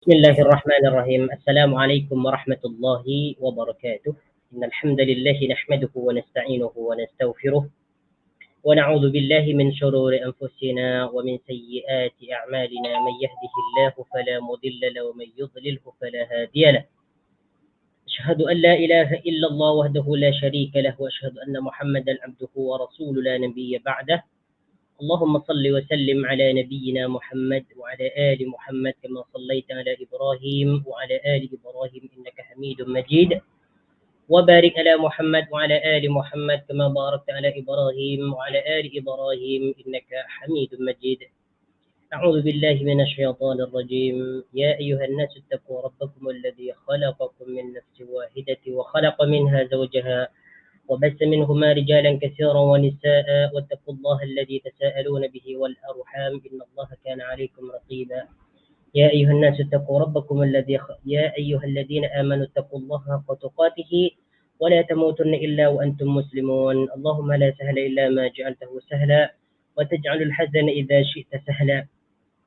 بسم الله الرحمن الرحيم. السلام عليكم ورحمة الله وبركاته. إن الحمد لله نحمده ونستعينه ونستغفره ونعوذ بالله من شرور أنفسنا ومن سيئات أعمالنا. من يهده الله فلا مضل له ومن يضلله فلا هادي له. أشهد أن لا إله إلا الله وحده لا شريك له وأشهد أن محمدا عبده ورسوله لا نبي بعده. اللهم صل وسلم على نبينا محمد وعلى آل محمد كما صليت على إبراهيم وعلى آل إبراهيم إنك حميد مجيد. وبارك على محمد وعلى آل محمد كما باركت على إبراهيم وعلى آل إبراهيم إنك حميد مجيد. أعوذ بالله من الشيطان الرجيم. يا أيها الناس اتقوا ربكم الذي خلقكم من نفس واحدة وخلق منها زوجها وبث منهما رجالا كثيرا ونساء واتقوا الله الذي تساءلون به والأرحام إن الله كان عليكم رقيبا. يا أيها الناس اتقوا ربكم يا أيها الذين آمنوا اتقوا الله حق تقاته ولا تموتن إلا وأنتم مسلمون. اللهم لا سهل إلا ما جعلته سهلا وتجعل الحزن إذا شئت سهلا.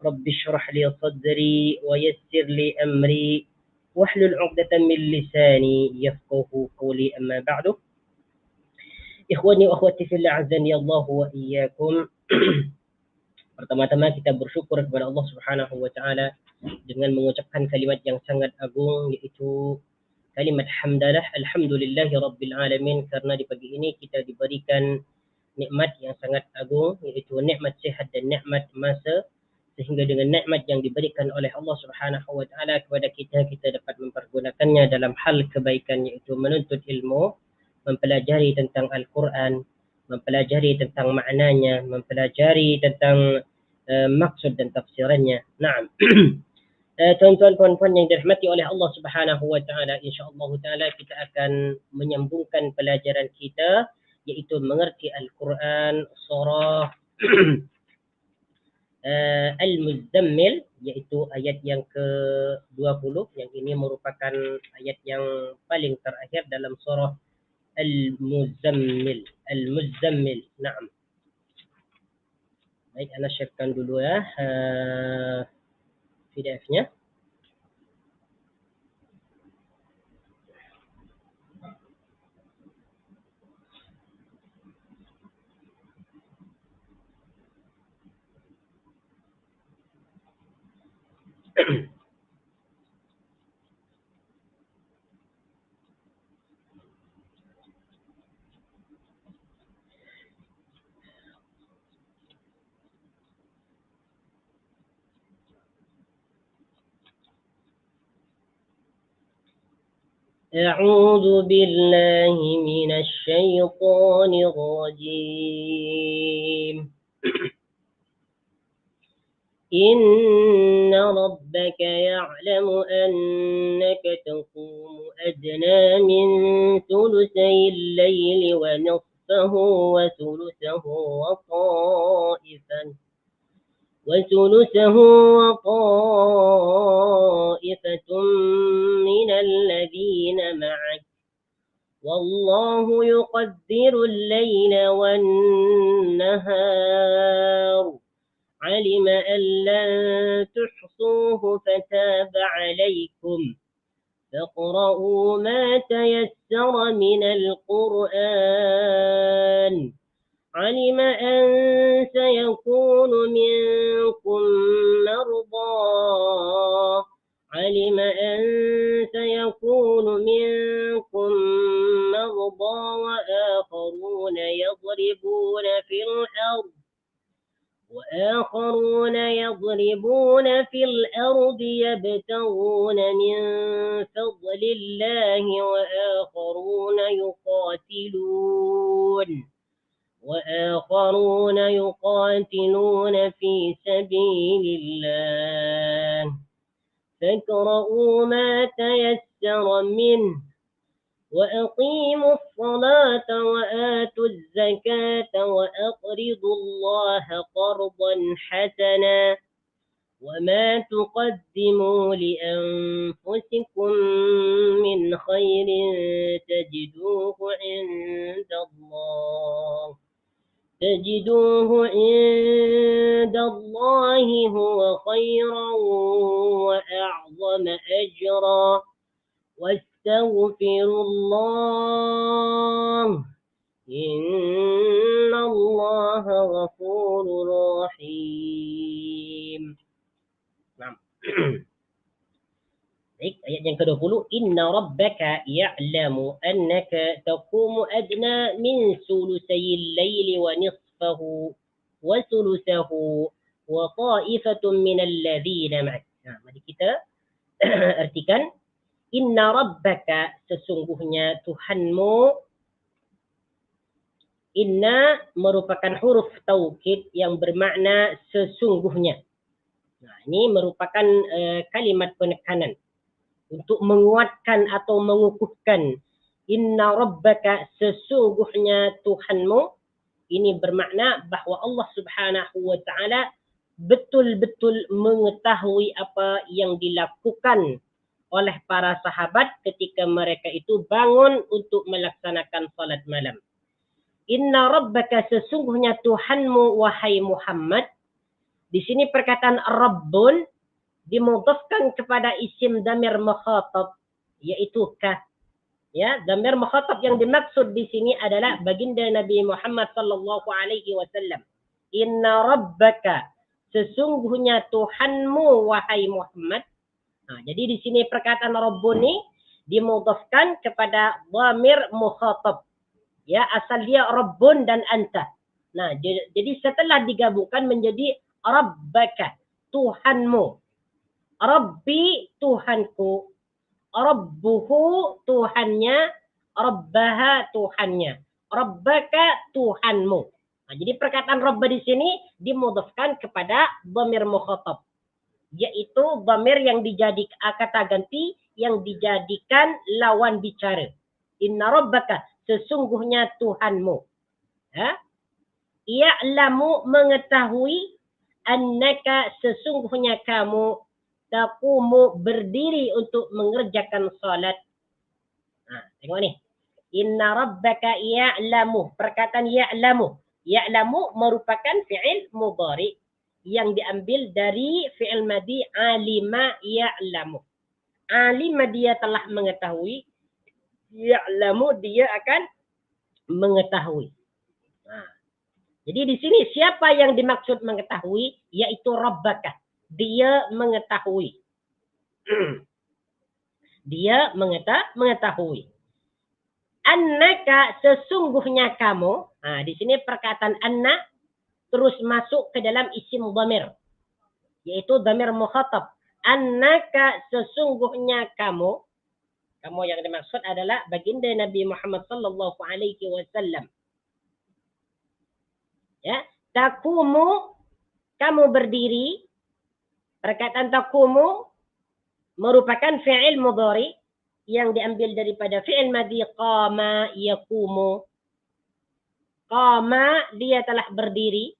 رب اشرح لي صدري ويسر لي أمري واحلل عقدة من لساني يفقه قولي. أما بعد، Ikhwani wa akhwati fillah azani Allah wa iyyakum. Pertama-tama kita bersyukur kepada Allah Subhanahu wa taala dengan mengucapkan kalimat yang sangat agung, yaitu kalimat hamdalah, alhamdulillahi rabbil alamin, karena di pagi ini kita diberikan nikmat yang sangat agung, yaitu nikmat sehat dan nikmat masa, sehingga dengan nikmat yang diberikan oleh Allah Subhanahu wa taala kepada kita, kita dapat mempergunakannya dalam hal kebaikan, yaitu menuntut ilmu, mempelajari tentang Al-Quran, mempelajari tentang maknanya, mempelajari tentang maksud dan tafsirannya. Naam. Tuan-tuan puan-puan yang dirahmati oleh Allah Subhanahu wa taala, insyaallah taala kita akan menyambungkan pelajaran kita, yaitu mengerti Al-Quran surah Al-Muzzammil, yaitu ayat yang ke-20. Yang ini merupakan ayat yang paling terakhir dalam surah Al-Muzammil. Al-Muzammil. Naam. Baik, ana sharekan dulu ya PDF-nya. أعوذ بالله من الشيطان الرجيم. إن ربك يعلم أنك تقوم أدنى من ثلثي الليل ونصفه وطائفة من الذين معك والله يقدر الليل والنهار علم أن لن تحصوه فتاب عليكم فاقرؤوا ما تيسر من القرآن علم أن سيكون منكم مرضى وآخرون يضربون في الأرض يبتغون من فضل الله وآخرون يقاتلون في سبيل الله فاقرؤوا ما تيسر منه وأقيموا الصلاة وآتوا الزكاة وأقرضوا الله قرضا حسنا وما تقدموا لأنفسكم من خير تجدوه عند الله تجدوه عند الله هو خيرا وأعظم أجرا واستغفروا الله إن الله غفور رحيم. نعم. Baik, ayat yang ke-20. Inna rabbaka ya'lamu annaka taqumu adna min sulusayil layli wa nisfahu wa sulusahu wa ta'ifatun minal ladhina ma'ak. Mari kita artikan. Inna rabbaka, sesungguhnya Tuhanmu. Inna merupakan huruf taukid yang bermakna sesungguhnya. Nah, ini merupakan kalimat penekanan untuk menguatkan atau mengukuhkan. Inna rabbaka, sesungguhnya Tuhanmu. Ini bermakna bahawa Allah Subhanahu wa taala betul-betul mengetahui apa yang dilakukan oleh para sahabat ketika mereka itu bangun untuk melaksanakan salat malam. Inna rabbaka, sesungguhnya Tuhanmu wahai Muhammad. Di sini perkataan Rabbun dimudhafkan kepada isim damir mukhatab, yaitu ka. Ya, damir mukhatab yang dimaksud di sini adalah baginda Nabi Muhammad sallallahu alaihi wasallam. Inna rabbaka, sesungguhnya Tuhanmu wahai Muhammad. Jadi di sini perkataan Rabbun ini dimudhafkan kepada dhamir mukhatab. Ya, asal dia Rabbun dan anta. Nah, jadi setelah digabungkan menjadi Rabbaka, Tuhanmu. Rabbi, Tuhanku. Rabbuhu, Tuhannya. Rabbaha, Tuhannya. Rabbaka, Tuhanmu. Nah, jadi perkataan Rabba di sini dimudhafkan kepada dhamir mukhatab, yaitu dhamir yang dijadikan kata ganti yang dijadikan lawan bicara. Inna rabbaka, sesungguhnya Tuhanmu. Ya'lamu, mengetahui. Annaka, sesungguhnya kamu. Taqumu, berdiri untuk mengerjakan salat. Tengok ni. Inna rabbaka ya'lamu. Perkataan ya'lamu. Ya'lamu merupakan fi'il mudhari yang diambil dari fi'il madhi alima ya'lamu. Alima, dia telah mengetahui. Ya'lamu, dia akan mengetahui. Jadi di sini siapa yang dimaksud mengetahui? Yaitu Rabbaka. Dia mengetahui. Dia mengetahui. Annaka, sesungguhnya kamu. Di sini perkataan anna terus masuk ke dalam isim dhamir, yaitu dhamir mukhatab. Annaka, sesungguhnya kamu. Kamu yang dimaksud adalah baginda Nabi Muhammad sallallahu alaihi wasallam. Ya, taqumu, kamu berdiri. Perkataan taqumu merupakan fi'il mudhari yang diambil daripada fi'il madhi qama yaqumu. Qama, dia telah berdiri.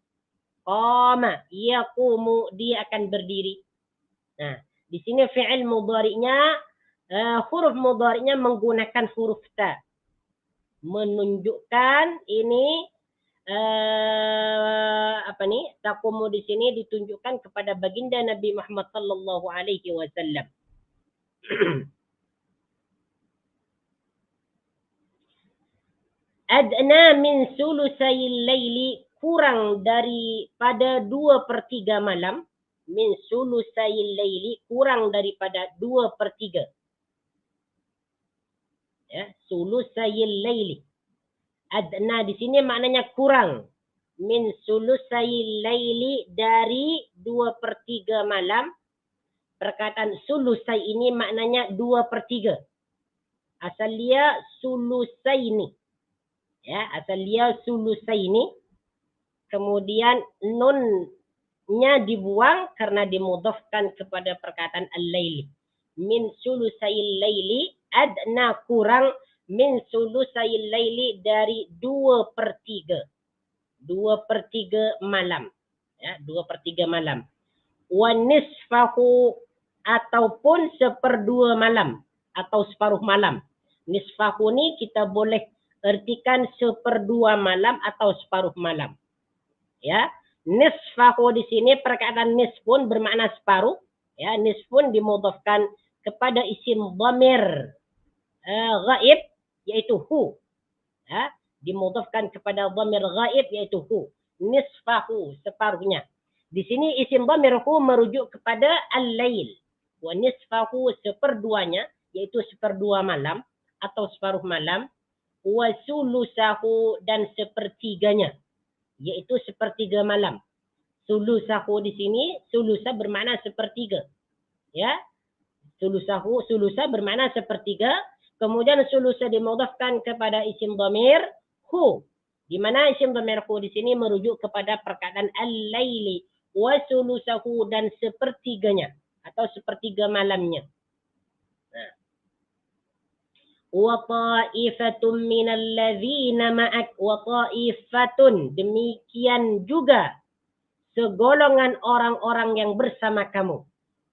Qama yaqumu, dia akan berdiri. Nah, di sini fi'il mudhari'nya, huruf mudhari'nya menggunakan huruf ta, menunjukkan ini taqumu di sini ditunjukkan kepada baginda Nabi Muhammad sallallahu alaihi wasallam. Adna min sulusayil laili, kurang daripada 2/3 malam. Min sulusayil laili, kurang daripada 2/3. Ya, sulusayil laili. Adna di sini maknanya kurang. Min sulusayil laili, dari 2/3 malam. Perkataan sulusai ini maknanya 2/3. Asal dia sulusaini. Ya, asal dia sulusaini. Kemudian nunnya dibuang karena dimudhafkan kepada perkataan al-laili. Min sulusayil laili, adna kurang. Min sulusayil laili, dari 2/3. 2/3 malam. Ya, 2/3 malam. Wa nisfahu, ataupun 1/2 malam. Atau separuh malam. Nisfahu ni kita boleh artikan 1/2 malam atau separuh malam. Ya, nisfahu di sini perkataan nisfun bermakna separuh. Ya, nisfun dimudhafkan kepada isim dhamir ghaib yaitu hu. Ya, dimudhafkan kepada dhamir ghaib yaitu hu. Nisfahu separuhnya. Di sini isim dhamir hu merujuk kepada al-lail. Wa nisfahu seperduanya yaitu seperdua malam atau separuh malam. Wa sulusahu dan sepertiganya yaitu sepertiga malam. Sulusahu di sini, sulusa bermakna sepertiga. Ya. Sulusa bermakna sepertiga. Kemudian sulusa dimudhafkan kepada isim dhamir hu. Di mana isim dhamir hu di sini merujuk kepada perkataan al-laili wa sulusahu dan sepertiganya atau sepertiga malamnya. Nah. Wa ta'ifatun minal ladzina ma'ak wa ta'ifatun demikian juga segolongan orang-orang yang bersama kamu.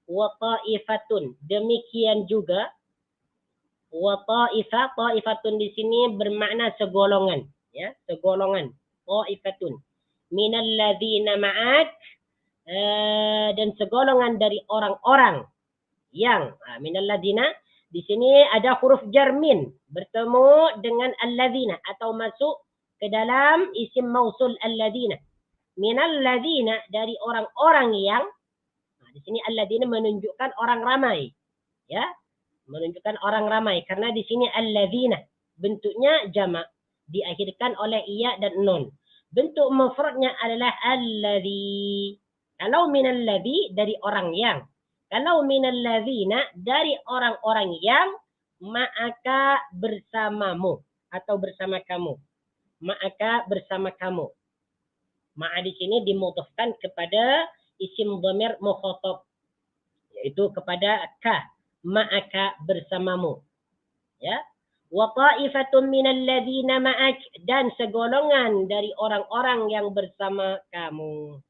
Wa ta'ifatun demikian juga wa ta'ifatun di sini bermakna segolongan, ya, segolongan. Ta'ifatun minal ladzina ma'ak dan segolongan dari orang-orang yang minal ladzina di sini ada huruf jar min bertemu dengan alladzina atau masuk ke dalam isim mausul alladzina. Minal ladzina dari orang-orang yang di sini alladzina menunjukkan orang ramai, ya, menunjukkan orang ramai karena di sini alladzina bentuknya jamak diakhirkan oleh iya dan nun. Bentuk mufradnya adalah alladzi. Kalau minal ladzi dari orang yang, kalau minal ladzina dari orang-orang yang ma'aka bersamamu atau bersama kamu. Ma'aka bersama kamu. Ma'a di sini dimudhafkan kepada isim dhamir mukhatab yaitu kepada ka, ma'aka bersamamu. Ya. Wa ta'ifatun minal ladzina ma'ak dan segolongan dari orang-orang yang bersama kamu.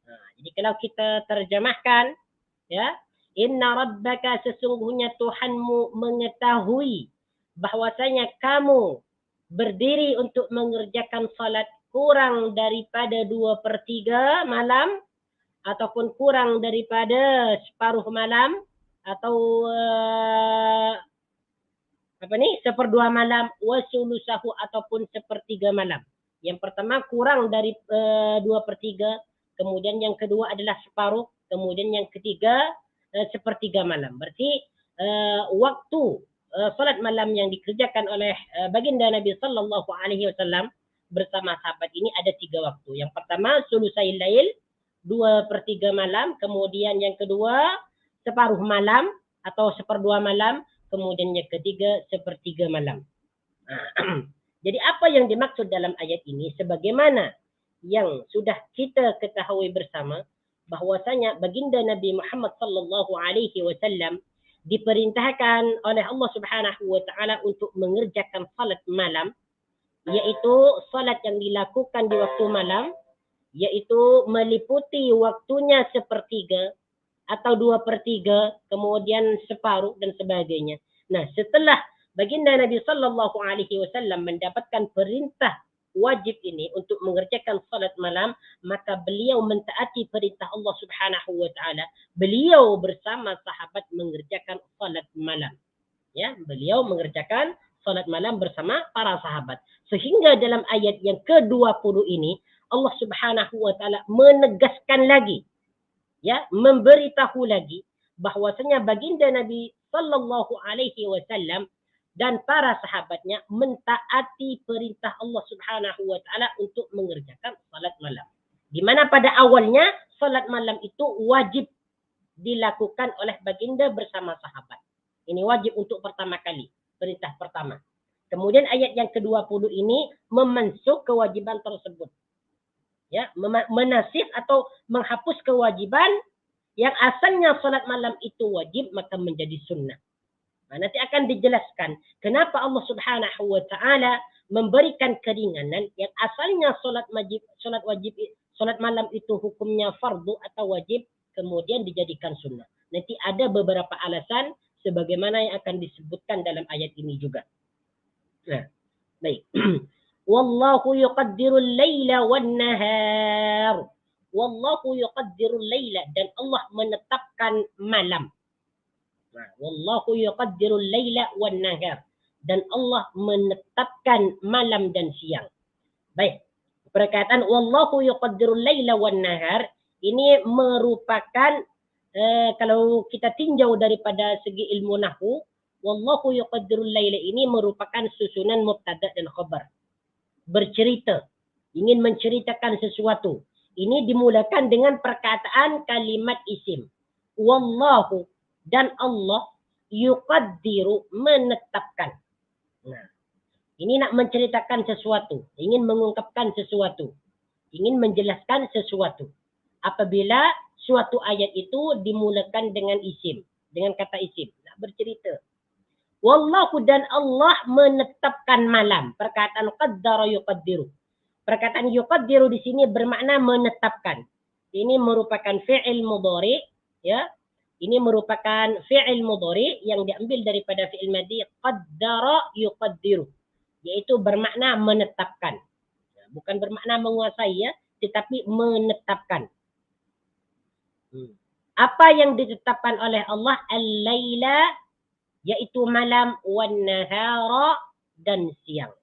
Nah, jadi kalau kita terjemahkan, ya, inna rabbaka sesungguhnya Tuhanmu mengetahui bahwasanya kamu berdiri untuk mengerjakan salat kurang daripada 2/3 malam ataupun kurang daripada separuh malam atau seperdua malam wasulusahu ataupun sepertiga malam. Yang pertama kurang dari 2/3, kemudian yang kedua adalah separuh, kemudian yang ketiga sepertiga malam. Berarti waktu salat malam yang dikerjakan oleh baginda Nabi sallallahu alaihi wasallam bersama sahabat ini ada 3 waktu. Yang pertama sulusail lail 2/3 malam, kemudian yang kedua separuh malam atau seperdua malam, kemudian yang ketiga sepertiga malam. Jadi apa yang dimaksud dalam ayat ini sebagaimana yang sudah kita ketahui bersama bahwasanya baginda Nabi Muhammad sallallahu alaihi wasallam diperintahkan oleh Allah Subhanahu wa taala untuk mengerjakan salat malam, yaitu salat yang dilakukan di waktu malam, yaitu meliputi waktunya sepertiga atau 2/3, kemudian separuh dan sebagainya. Nah, setelah baginda Nabi sallallahu alaihi wasallam mendapatkan perintah wajib ini untuk mengerjakan salat malam, maka beliau mentaati perintah Allah Subhanahu wa taala. Beliau bersama sahabat mengerjakan salat malam. Ya, beliau mengerjakan salat malam bersama para sahabat. Sehingga dalam ayat yang ke-20 ini Allah Subhanahu wa taala menegaskan lagi, ya, memberitahu lagi bahwasanya baginda Nabi sallallahu alaihi wasallam dan para sahabatnya mentaati perintah Allah Subhanahu wa taala untuk mengerjakan salat malam. Di mana pada awalnya salat malam itu wajib dilakukan oleh baginda bersama sahabat. Ini wajib untuk pertama kali, perintah pertama. Kemudian ayat yang ke-20 ini memansuh kewajiban tersebut. Ya, menasih atau menghapus kewajiban yang asalnya salat malam itu wajib maka menjadi sunnah. Nah, nanti akan dijelaskan kenapa Allah Subhanahu wa taala memberikan keringanan yang asalnya salat malam itu hukumnya fardu atau wajib kemudian dijadikan sunnah. Nanti ada beberapa alasan sebagaimana yang akan disebutkan dalam ayat ini juga. Nah, baik. Wallahu yuqaddirul laila wan nahar. Wallahu yuqaddirul laila, dan Allah menetapkan malam. Nah, wallahu yuqaddirul laila wan nahar, dan Allah menetapkan malam dan siang. Baik. Perkataan wallahu yuqaddirul laila wan nahar ini merupakan kalau kita tinjau daripada segi ilmu nahwu, wallahu yuqaddirul laila ini merupakan susunan mubtada dan khabar. Bercerita, ingin menceritakan sesuatu. Ini dimulakan dengan perkataan kalimat isim. Wallahu, dan Allah, yuqaddiru, menetapkan. Nah, ini nak menceritakan sesuatu, ingin mengungkapkan sesuatu, ingin menjelaskan sesuatu. Apabila suatu ayat itu dimulakan dengan isim, dengan kata isim, nak bercerita. Wallahu, dan Allah menetapkan malam. Perkataan qaddara yuqaddiru. Perkataan yuqaddiru di sini bermakna menetapkan. Ini merupakan fi'il mudhari, ya. Ini merupakan fi'il mudhari yang diambil daripada fi'il madhi qaddara yuqaddiru, yaitu bermakna menetapkan. Bukan bermakna menguasai, ya, tetapi menetapkan. Apa yang ditetapkan oleh Allah? Al-laila, yaitu malam, wan nahara, dan siang.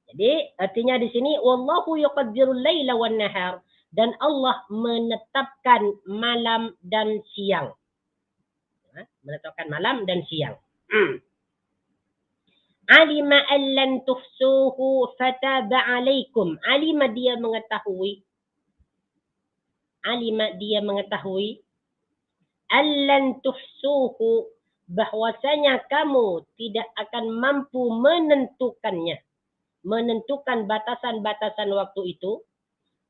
Jadi artinya di sini wallahu yuqaddirul laila wan nahar, dan Allah menetapkan malam dan siang. Menetapkan malam dan siang. Alima an lan tuhsuhu fataba alaikum. Alima, dia mengetahui. Alima, dia mengetahui. Allan tuhsuhu, bahwasanya kamu tidak akan mampu menentukannya, menentukan batasan-batasan waktu itu.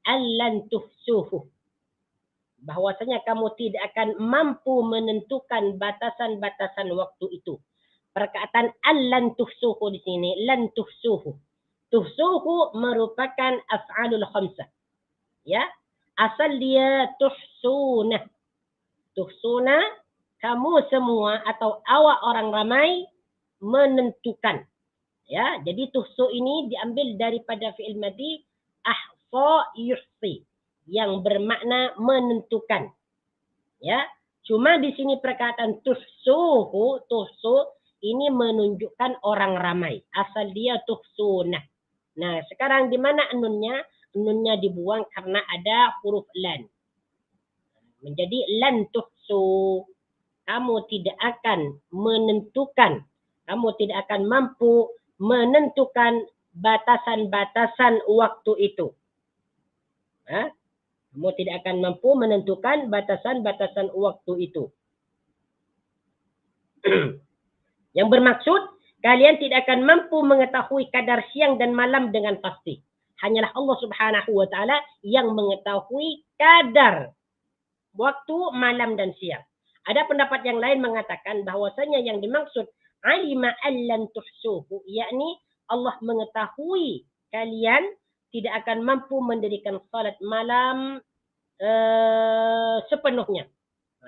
Allan tuhsuhu, bahwasanya kamu tidak akan mampu menentukan batasan-batasan waktu itu. Perkataan allan tuhsuhu di sini, lan tuhsuhu. Tuhsuhu merupakan af'alul khamsah. Ya, asal dia tuhsunah. Tuhsuna, kamu semua atau awak orang ramai menentukan. Ya, jadi tuhsu ini diambil daripada fi'il madhi ahsa yuhsi, yang bermakna menentukan. Ya, cuma di sini perkataan tuhsuhu, tuhsu ini menunjukkan orang ramai. Asal dia tuhsuna. Nah, sekarang di mana nunnya? Nunnya dibuang karena ada huruf lan. Menjadi lan tuhsu. Kamu tidak akan menentukan, kamu tidak akan mampu menentukan batasan-batasan waktu itu. Kamu tidak akan mampu menentukan batasan-batasan waktu itu. Yang bermaksud, kalian tidak akan mampu mengetahui kadar siang dan malam dengan pasti. Hanyalah Allah Subhanahu wa Ta'ala yang mengetahui kadar waktu malam dan siang. Ada pendapat yang lain mengatakan bahwasanya yang dimaksud alima allan tuhsuhu, yakni Allah mengetahui kalian tidak akan mampu mendirikan salat malam sepenuhnya.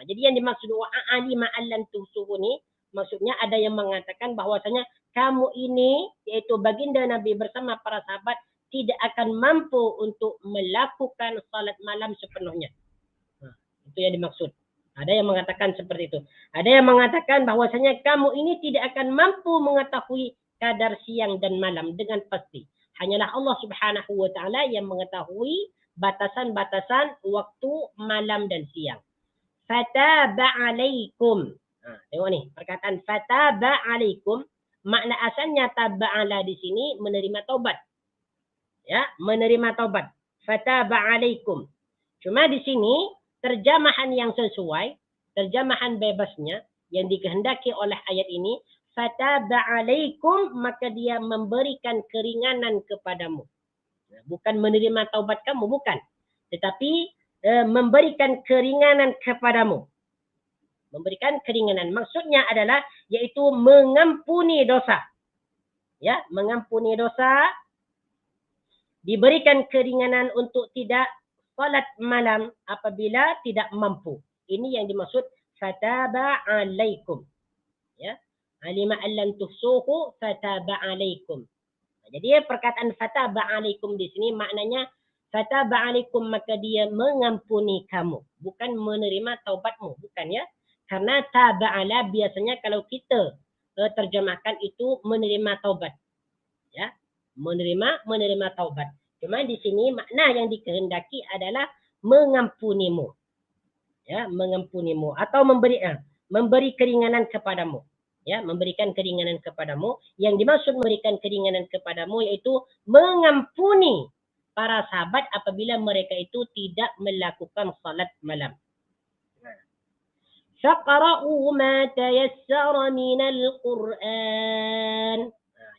Jadi yang dimaksud alima allan tuhsuhu ni, maksudnya ada yang mengatakan bahwasanya kamu ini, yaitu baginda Nabi bersama para sahabat, tidak akan mampu untuk melakukan salat malam sepenuhnya. Itu yang dimaksud. Ada yang mengatakan seperti itu. Ada yang mengatakan bahwasanya kamu ini tidak akan mampu mengetahui kadar siang dan malam dengan pasti. Hanyalah Allah Subhanahu wa Ta'ala yang mengetahui batasan-batasan waktu malam dan siang. Fataba alaikum. Tengok ni, perkataan fataba alaikum, makna asalnya taba'ala di sini menerima taubat. Ya, menerima taubat. Fataba alaikum. Cuma di sini terjemahan yang sesuai, terjemahan bebasnya yang dikehendaki oleh ayat ini, fataba alaikum, maka dia memberikan keringanan kepadamu. Bukan menerima taubat kamu, bukan. Tetapi memberikan keringanan kepadamu. Memberikan keringanan. Maksudnya adalah yaitu mengampuni dosa. Ya, mengampuni dosa, diberikan keringanan untuk tidak salat malam apabila tidak mampu. Ini yang dimaksud fataba alaikum. Ya. Alima allan tuhsuhu fataba alaikum. Jadi perkataan fataba alaikum di sini maknanya fataba alaikum, maka dia mengampuni kamu, bukan menerima taubatmu, bukan ya. Karena taba'ala biasanya kalau kita terjemahkan itu menerima taubat, ya, menerima taubat. Cuma di sini makna yang dikehendaki adalah mengampunimu, ya, mengampunimu atau memberi keringanan kepadamu, ya, memberikan keringanan kepadamu. Yang dimaksud memberikan keringanan kepadamu yaitu mengampuni para sahabat apabila mereka itu tidak melakukan salat malam. Faqra'u ma tayassara minal Qur'an.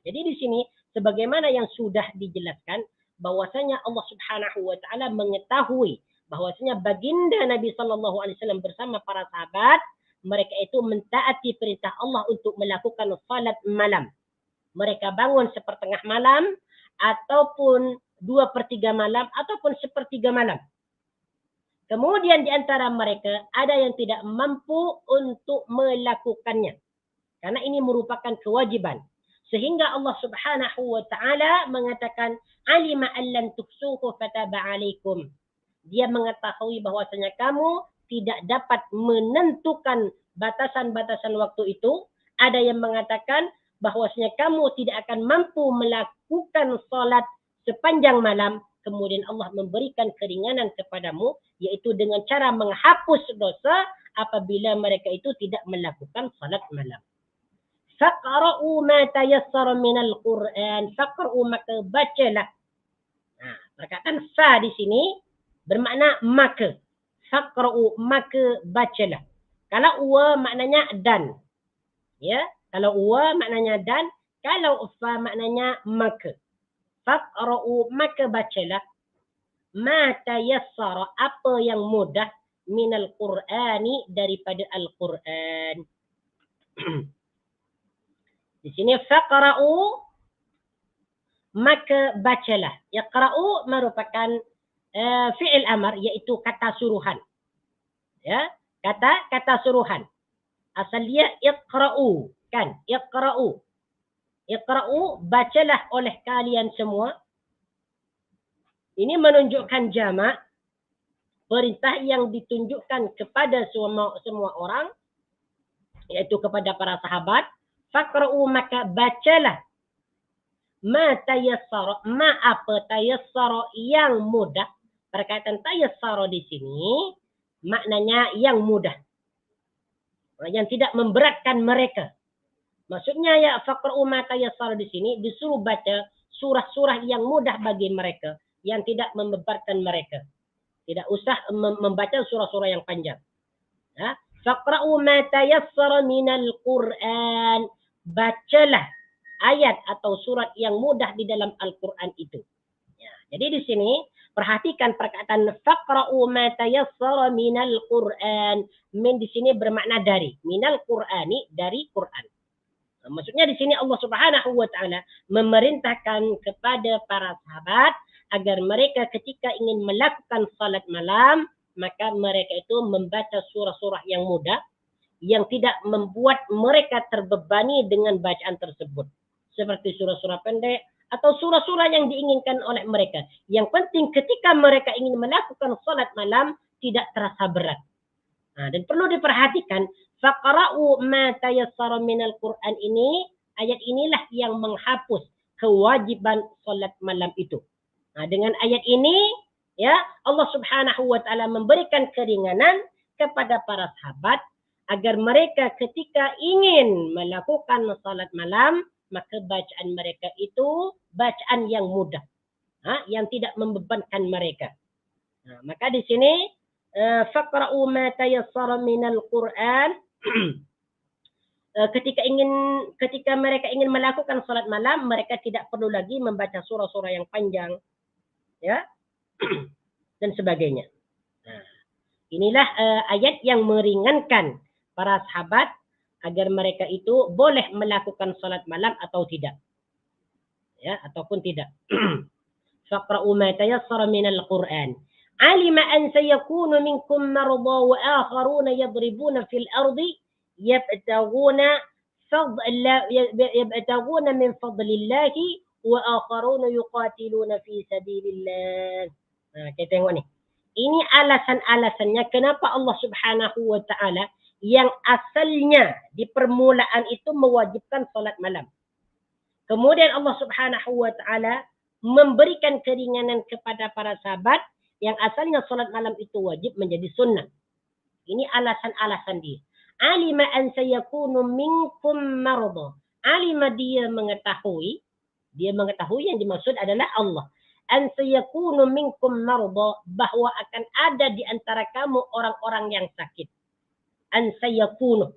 Jadi di sini sebagaimana yang sudah dijelaskan bahwasanya Allah Subhanahu wa taala mengetahui bahwasanya baginda Nabi sallallahu alaihi wasallam bersama para sahabat mereka itu mentaati perintah Allah untuk melakukan salat malam. Mereka bangun sepertengah malam ataupun 2/3 malam ataupun 1/3 malam. Kemudian di antara mereka ada yang tidak mampu untuk melakukannya. Karena ini merupakan kewajiban. Sehingga Allah Subhanahu wa taala mengatakan alima allan tuhsuhu fataba alaikum. Dia mengetahui bahwasanya kamu tidak dapat menentukan batasan-batasan waktu itu. Ada yang mengatakan bahwasanya kamu tidak akan mampu melakukan salat sepanjang malam. Kemudian Allah memberikan keringanan kepadamu, yaitu dengan cara menghapus dosa apabila mereka itu tidak melakukan salat malam. Faqra'u ma tayassara minal Qur'an. Faqra'u, maka bacalah. Perkataan fa di sini bermakna maka. Faqra'u, maka bacalah. Kalau wa maknanya dan. Ya, kalau wa maknanya dan, kalau fa maknanya maka. Faqra'u, maka bacalah. Ma tayassara, apa yang mudah, minal Qur'ani, daripada Al-Qur'an. Di sini faqra'u, maka bacalah. Yaqra'u merupakan fi'il amar, iaitu kata suruhan. Ya, kata suruhan. Asal dia iqra'u, kan? Iqra'u. Iqra'u, bacalah oleh kalian semua. Ini menunjukkan jamak, perintah yang ditunjukkan kepada semua orang, yaitu kepada para sahabat. Faqra'u, maka bacalah. Ma tayassara, ma apa tayassara, yang mudah. Perkataan tayassara di sini maknanya yang mudah, yang tidak memberatkan mereka. Maksudnya ya faqra'u ma tayassara di sini disuruh baca surah-surah yang mudah bagi mereka, yang tidak membebankan mereka. Tidak usah membaca surah-surah yang panjang. Ya. Faqra'u ma tayassara minal Qur'an. Bacalah ayat atau surat yang mudah di dalam Al-Qur'an itu. Ya. Jadi di sini perhatikan perkataan faqra'u ma tayassara minal Qur'an. Min di sini bermakna dari. Minal Qur'ani, dari Qur'an. Maksudnya di sini Allah Subhanahu wa taala memerintahkan kepada para sahabat agar mereka ketika ingin melakukan salat malam, maka mereka itu membaca surah-surah yang mudah, yang tidak membuat mereka terbebani dengan bacaan tersebut. Seperti surah-surah pendek atau surah-surah yang diinginkan oleh mereka. Yang penting ketika mereka ingin melakukan salat malam tidak terasa berat. Dan perlu diperhatikan, faqra'u ma tayassara minal Qur'an ini, ayat inilah yang menghapus kewajiban salat malam itu. Dengan ayat ini, ya, Allah Subhanahu wa taala memberikan keringanan kepada para sahabat agar mereka ketika ingin melakukan salat malam, maka bacaan mereka itu bacaan yang mudah, yang tidak membebankan mereka. Maka di sini faqra'u ma tayassara minal Qur'an. Ketika mereka ingin melakukan salat malam, mereka tidak perlu lagi membaca surah-surah yang panjang, ya, dan sebagainya. Inilah ayat yang meringankan para sahabat agar mereka itu boleh melakukan salat malam atau tidak, ya, ataupun tidak. Faqra'u ma tayassara minal Qur'an. Alima an sayakunu minkum marda wa akharuna yadribuna fil ardi yabtaguna min fadlillahi wa akharuna yuqatiluna fi sabilillah. Nah, kita tengok ni. Ini alasan-alasannya kenapa Allah Subhanahu wa taala yang asalnya di permulaan itu mewajibkan salat malam. Kemudian Allah Subhanahu wa taala memberikan keringanan kepada para sahabat yang asalnya salat malam itu wajib menjadi sunnah. Ini alasan-alasan dia. Alima an sayakunu minkum marada. Alima dia mengetahui yang dimaksud adalah Allah. An sayakunu minkum marada, bahwa akan ada di antara kamu orang-orang yang sakit. An sayakunu.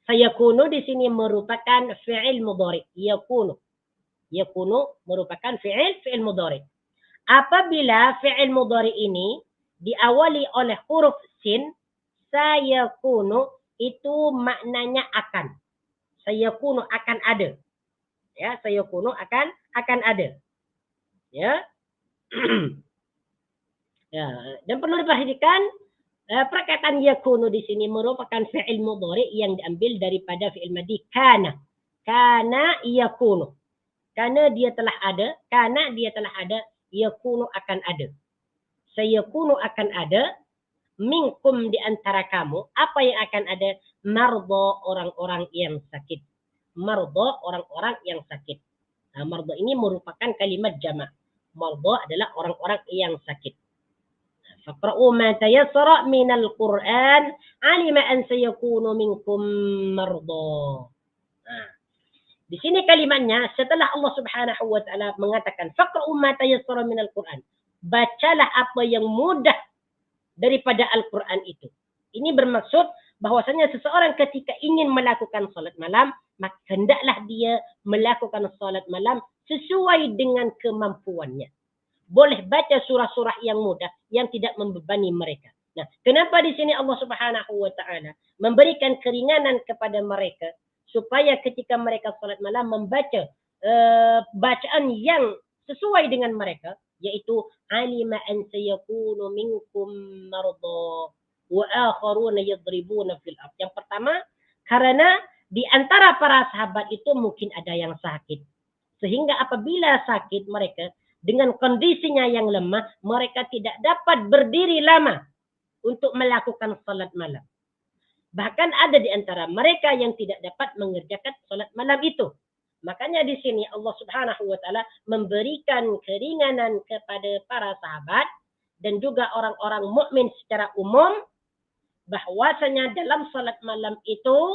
Sayakunu di sini merupakan fi'il mudhari. Yakunu merupakan fi'il mudhari. Apabila fi'il mudhari ini diawali oleh huruf sin, sayakunu itu maknanya akan. Sayakunu akan ada. Ya, sayakunu akan ada. Ya. Ya, dan perlu diperhatikan perkataan yakunu di sini merupakan fi'il mudhari yang diambil daripada fi'il madhi kana. Kana yakunu. Karena dia telah ada, yakunu akan ada. Sayakunu akan ada, minkum di antara kamu, apa yang akan ada? Marda, orang-orang yang sakit. Marda, orang-orang yang sakit. Nah, marda ini merupakan kalimat jamak. Marda adalah orang-orang yang sakit. Faqra'u ma tayassara minal Qur'an, alima an sayakunu minkum marda. Nah, di sini kalimatnya setelah Allah Subhanahu wa taala mengatakan faqra'u ma tayassara minal Qur'an. Bacalah apa yang mudah daripada Al-Quran itu. Ini bermaksud bahwasanya seseorang ketika ingin melakukan salat malam, maka hendaklah dia melakukan salat malam sesuai dengan kemampuannya. Boleh baca surah-surah yang mudah yang tidak membebani mereka. Nah, kenapa di sini Allah Subhanahu wa taala memberikan keringanan kepada mereka supaya ketika mereka salat malam membaca bacaan yang sesuai dengan mereka, yaitu alima an sayakunu minkum marada wa akharuna yadribuna fil ard. Yang pertama, karena di antara para sahabat itu mungkin ada yang sakit. Sehingga apabila sakit mereka dengan kondisinya yang lemah, mereka tidak dapat berdiri lama untuk melakukan salat malam. Bahkan ada di antara mereka yang tidak dapat mengerjakan salat malam itu. Makanya di sini Allah Subhanahu wa taala memberikan keringanan kepada para sahabat dan juga orang-orang mukmin secara umum bahwasanya dalam salat malam itu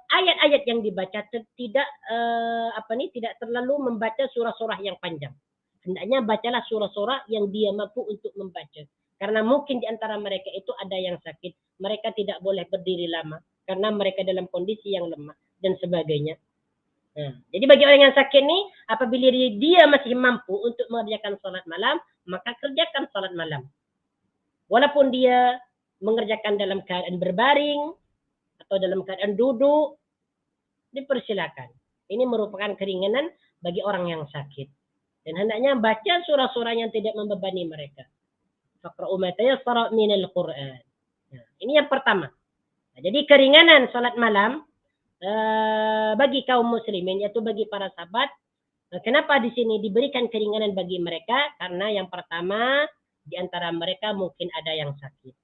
ayat-ayat yang dibaca tidak terlalu membaca surah-surah yang panjang. Hendaknya bacalah surah-surah yang dia mampu untuk membaca. Karena mungkin di antara mereka itu ada yang sakit. Mereka tidak boleh berdiri lama. Karena mereka dalam kondisi yang lemah. Dan sebagainya. Nah, jadi bagi orang yang sakit ni, apabila dia masih mampu untuk mengerjakan salat malam, maka kerjakan salat malam. Walaupun dia mengerjakan dalam keadaan berbaring, atau dalam keadaan duduk, dipersilakan. Ini merupakan keringanan bagi orang yang sakit. Dan hendaknya baca surah-surah yang tidak membebani mereka. Faqra'u ma tayassara minal Qur'an. Nah, ini yang pertama. Nah, jadi keringanan salat malam bagi kaum muslimin, yaitu bagi para sahabat. Kenapa di sini diberikan keringanan bagi mereka? Karena yang pertama, di antara mereka mungkin ada yang sakit.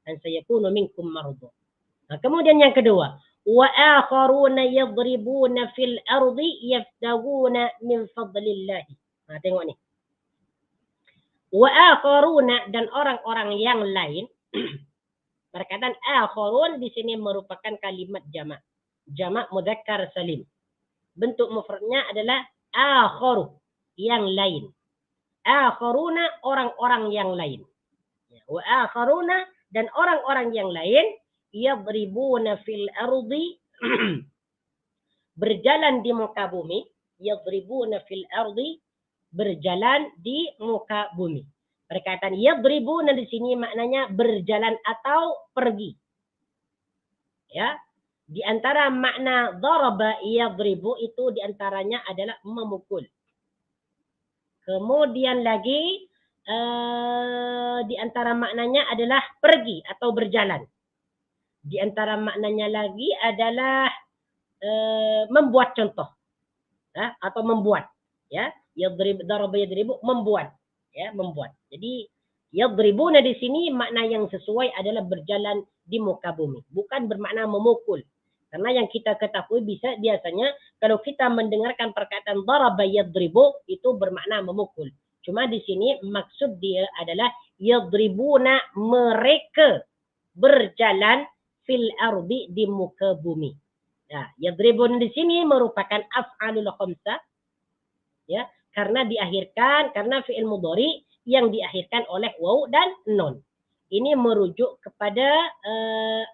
Dan sayakunu minkum marada. Nah, kemudian yang kedua, wa akharuna yadribuna fil ardi yaftaguna min fadlillah. Nah, tengok ni. Wa akharuna, dan orang-orang yang lain. Perkataan akharun di sini merupakan kalimat jamak. Jamak mudzakkar salim. Bentuk mufradnya adalah akharu, yang lain. Akharuna, orang-orang yang lain. Wa akharuna, dan orang-orang yang lain yadribuna fil ardi berjalan di muka bumi. Yadribuna fil ardi, berjalan di muka bumi. Perkataan yadribuna di sini maknanya berjalan atau pergi. Ya, di antara makna daraba yadribu itu di antaranya adalah memukul. Kemudian lagi di antara maknanya adalah pergi atau berjalan. Di antara maknanya lagi adalah membuat contoh, atau membuat, ya. Daraba yadribu, membuat, ya, membuat. Jadi yadribuna di sini makna yang sesuai adalah berjalan di muka bumi, bukan bermakna memukul. Karena yang kita ketahui biasanya kalau kita mendengarkan perkataan daraba yadribu itu bermakna memukul. Cuma di sini maksud dia adalah yadribuna, mereka berjalan fil ardi, di muka bumi. Ya, yadribun di sini merupakan af'alul khamsah, ya, karena fi'il mudhari yang diakhirkan oleh waw dan nun. Ini merujuk kepada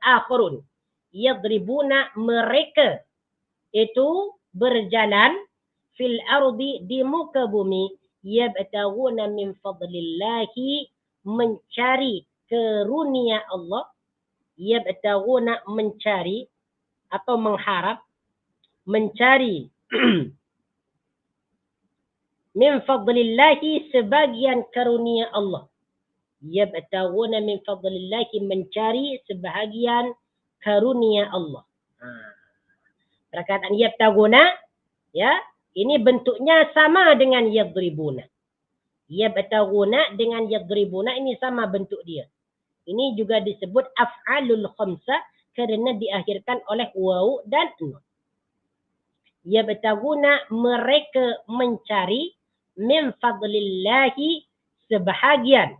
akharun. Yadribuna, mereka itu berjalan fil ardi, di muka bumi, yabtaguna min fadlillahi, mencari karunia Allah. Yabtaguna, mencari atau mengharap, mencari min fadlillahi, sebagian karunia Allah. Yabtaguna min fadlillahi, mencari sebahagian karunia Allah. Perkataan yabtaguna, ya, ini bentuknya sama dengan yadribuna. Yabtaguna dengan yadribuna ini sama bentuk dia. Ini juga disebut af'alul khamsah karena diakhirkan oleh waw dan nun. Yabtaguna, mereka mencari, min fadlillahi, sebahagian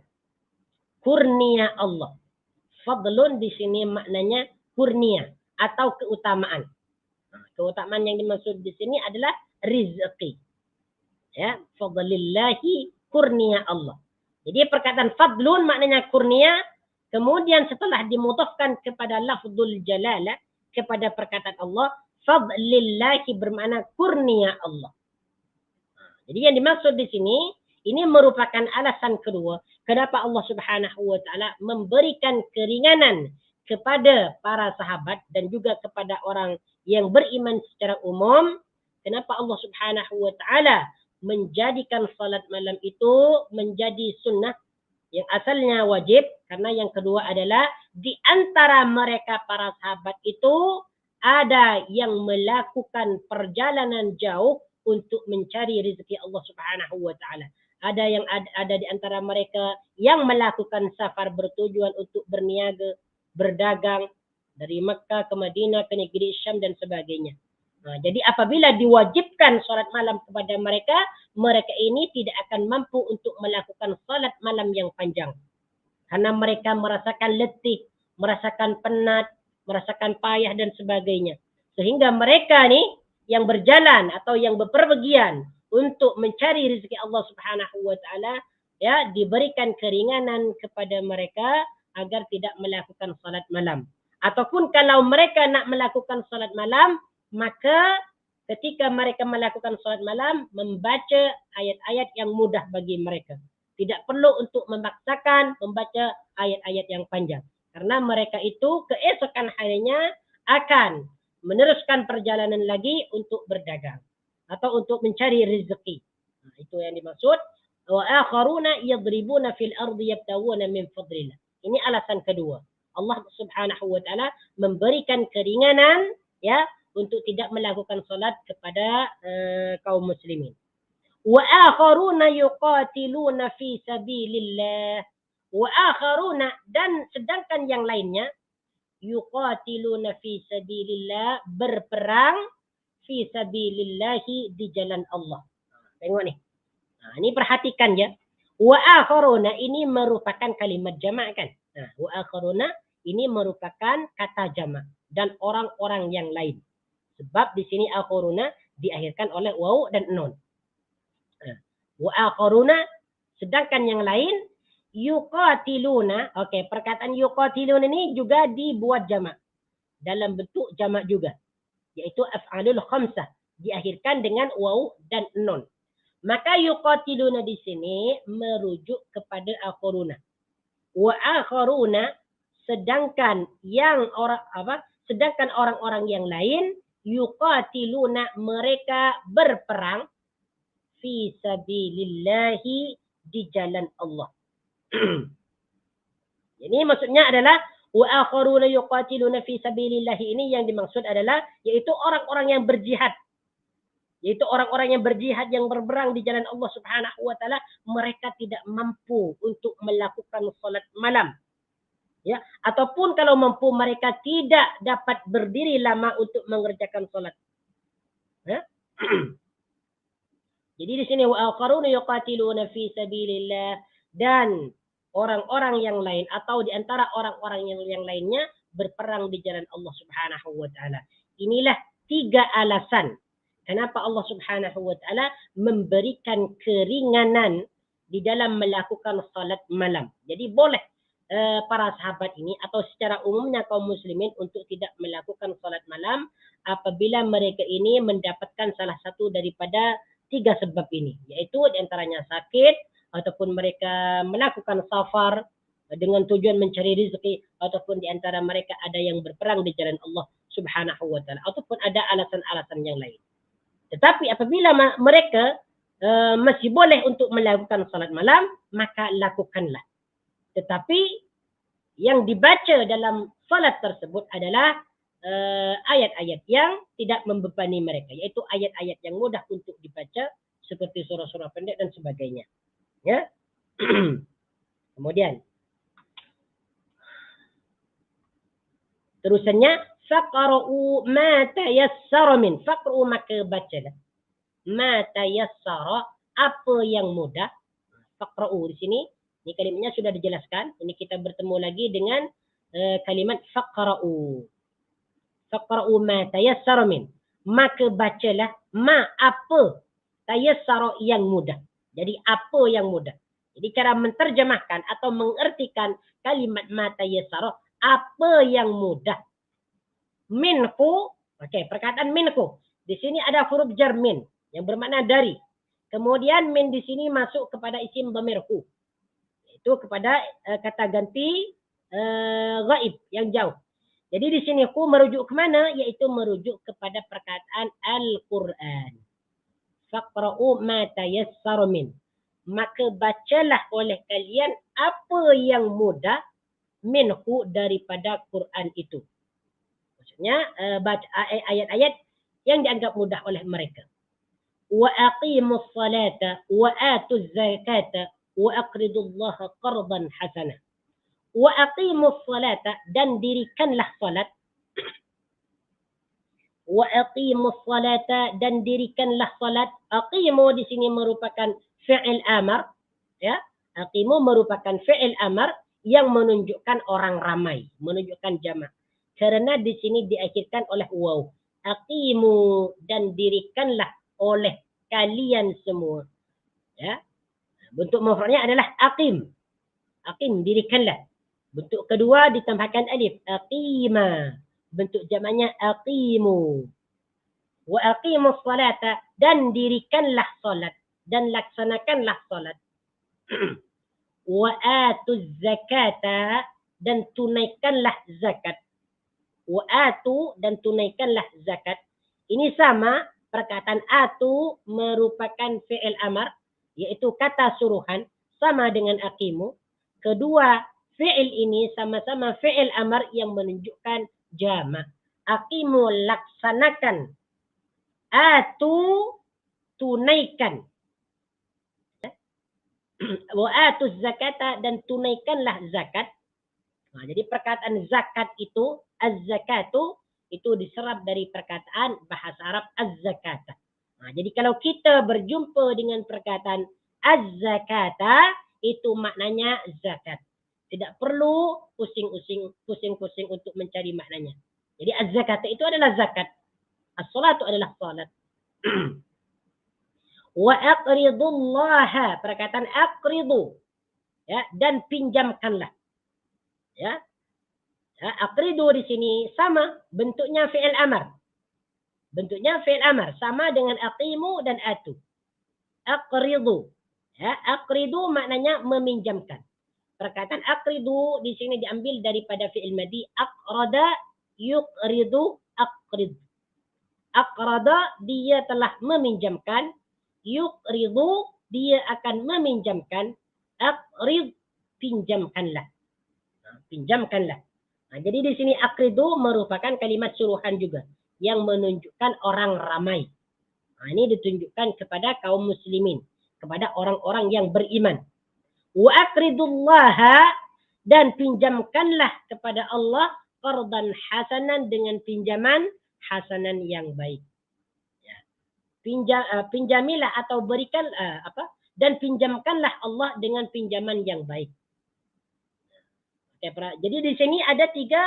kurnia Allah. Fadlun di sini maknanya kurnia atau keutamaan. Keutamaan yang dimaksud di sini adalah rizki. Ya, fadlillahi, kurnia Allah. Jadi perkataan fadlun maknanya kurnia, kemudian setelah dimudhafkan kepada lafzul jalalah, kepada perkataan Allah, fadlillahi bermakna kurnia Allah. Jadi yang dimaksud di sini, ini merupakan alasan kedua kenapa Allah Subhanahu wa taala memberikan keringanan kepada para sahabat dan juga kepada orang yang beriman secara umum. Kenapa Allah Subhanahu wa taala menjadikan salat malam itu menjadi sunnah yang asalnya wajib, karena yang kedua adalah di antara mereka para sahabat itu ada yang melakukan perjalanan jauh untuk mencari rezeki Allah Subhanahu wa taala. Ada yang ada di antara mereka yang melakukan safar bertujuan untuk berniaga, berdagang dari Mekah ke Madinah, ke negeri Syam dan sebagainya. Jadi apabila diwajibkan salat malam kepada mereka, mereka ini tidak akan mampu untuk melakukan salat malam yang panjang. Karena mereka merasakan letih, merasakan penat, merasakan payah dan sebagainya. Sehingga mereka nih yang berjalan atau yang berpergian untuk mencari rezeki Allah Subhanahu wa taala, ya, diberikan keringanan kepada mereka agar tidak melakukan salat malam. Ataupun kalau mereka nak melakukan salat malam, maka ketika mereka melakukan salat malam, membaca ayat-ayat yang mudah bagi mereka. Tidak perlu untuk memaksakan membaca ayat-ayat yang panjang. Karena mereka itu keesokan harinya akan meneruskan perjalanan lagi untuk berdagang atau untuk mencari rezeki. Itu yang dimaksud. Wa akharuna yadribuna fil ardi yabtaguna min fadlillah. Ini alasan kedua. Allah Subhanahu wa taala memberikan keringanan, ya, untuk tidak melakukan salat kepada kaum muslimin. Wa akharuna yuqatiluna fi sabilillah. Wa akharuna, dan sedangkan yang lainnya, yuqatiluna fi sabilillah, berperang fi sabilillahi, di jalan Allah. Tengok nih. Ini perhatikan ya. Wa akharuna ini merupakan kalimat jamak kan? Wa akharuna ini merupakan kata jamak dan orang-orang yang lain. Sebab di sini akharuna diakhirkan oleh waw dan nun. Wa akharuna, sedangkan yang lain, yuqatiluna. Okey, perkataan yuqatiluna ini juga dibuat jamak dalam bentuk jamak juga, yaitu af'alul khamsah, diakhirkan dengan waw dan nun. Maka yuqatiluna di sini merujuk kepada akharuna. Wa akharuna, sedangkan orang-orang yang lain, yuqatiluna, mereka berperang fi sabilillahi, di jalan Allah. Ini maksudnya adalah Wa akharuna yuqatiluna fi sabilillah, ini yang dimaksud adalah yaitu orang-orang yang berjihad. Yaitu orang-orang yang berjihad, yang berperang di jalan Allah Subhanahu wa taala, mereka tidak mampu untuk melakukan salat malam. Ya, ataupun kalau mampu mereka tidak dapat berdiri lama untuk mengerjakan salat. Ya? Jadi di sini wa akharuna yuqatiluna fi sabilillah, dan orang-orang yang lain atau di antara orang-orang yang lainnya berperang di jalan Allah Subhanahu wa taala. Inilah 3 alasan kenapa Allah Subhanahu wa taala memberikan keringanan di dalam melakukan salat malam. Jadi boleh para sahabat ini atau secara umumnya kaum muslimin untuk tidak melakukan salat malam apabila mereka ini mendapatkan salah satu daripada 3 sebab ini, yaitu diantaranya sakit, ataupun mereka melakukan safar dengan tujuan mencari rezeki, ataupun di antara mereka ada yang berperang di jalan Allah Subhanahu wa taala, ataupun ada alasan-alasan yang lain. Tetapi apabila mereka masih boleh untuk melakukan salat malam, maka lakukanlah. Tetapi yang dibaca dalam salat tersebut adalah ayat-ayat yang tidak membebani mereka, yaitu ayat-ayat yang mudah untuk dibaca seperti surah-surah pendek dan sebagainya. Ya. Kemudian terusannya faqra'u ma tayassara min, faqra'u maka bacalah, ma tayassara apa yang mudah. Faqra'u di sini ini kalimatnya sudah dijelaskan. Ini kita bertemu lagi dengan kalimat faqra'u. Faqra'u ma tayassara min, maka bacalah ma apa tayassara yang mudah. Jadi apa yang mudah. Jadi cara menterjemahkan atau mengertikan kalimat ma tayassara, apa yang mudah. Minhu, okey, perkataan minhu. Di sini ada huruf jar min yang bermakna dari. Kemudian min di sini masuk kepada isim dhamir hu. Itu kepada kata ganti ghaib yang jauh. Jadi di sini hu merujuk ke mana? Yaitu merujuk kepada perkataan Al-Quran. Faqra'u ma tayassara min. Maka bacalah oleh kalian apa yang mudah minhu daripada Quran itu. Maksudnya baca ayat-ayat yang dianggap mudah oleh mereka. Wa aqimus salata wa atuz zakata wa aqridullaha qardan hasanah. Wa aqimus salata, dan dirikanlah salat. Wa aqimus salata, dan dirikanlah salat. Aqimu di sini merupakan fi'il amar, ya. Aqimu merupakan fi'il amar yang menunjukkan orang ramai, menunjukkan jamak. Karena di sini diakhirkan oleh waw. Aqimu, dan dirikanlah oleh kalian semua. Ya. Bentuk mufradnya adalah aqim. Aqim, dirikanlah. Bentuk kedua ditambahkan alif, aqima. Bentuk jamaknya aqimu. Wa aqimus salata, dan dirikanlah salat, dan laksanakanlah salat. Wa atuz zakata, dan tunaikanlah zakat. Wa atu, dan tunaikanlah zakat. Ini sama, perkataan atu merupakan fi'il amar, yaitu kata suruhan, sama dengan aqimu. Kedua fi'il ini sama-sama fi'il amar yang menunjukkan jamak. Aqimu, laksanakan. Atu, tunaikan. Wa atu zakata, dan tunaikanlah zakat. Nah, jadi perkataan zakat itu, az-zakatu, itu diserap dari perkataan bahasa Arab az-zakata. Nah, jadi kalau kita berjumpa dengan perkataan az-zakata, itu maknanya zakat. Tidak perlu pusing-pusing untuk mencari maknanya. Jadi az-zakata itu adalah zakat. As-salatu adalah salat. Wa aqridullaha, perkataan aqridu, ya, dan pinjamkanlah. Ya. Aqridu di sini sama, bentuknya fi'il amar. Bentuknya fi'il amar sama dengan aqimu dan atu. Aqridu. Ya, aqridu maknanya meminjamkan. Perkataan aqridu di sini diambil daripada fi'il madhi, aqrada yuqridu aqrid. Aqrada, dia telah meminjamkan. Yuqridu, dia akan meminjamkan. Aqrid, pinjamkanlah. Pinjamkanlah. Nah, jadi di sini aqridu merupakan kalimat suruhan juga yang menunjukkan orang ramai. Nah, ini ditunjukkan kepada kaum muslimin, kepada orang-orang yang beriman. Wa aqridullaha, dan pinjamkanlah kepada Allah qardan hasanan, dengan pinjaman hasanan yang baik. Ya. Pinjamilah atau berikan dan pinjamkanlah Allah dengan pinjaman yang baik. Jadi di sini ada tiga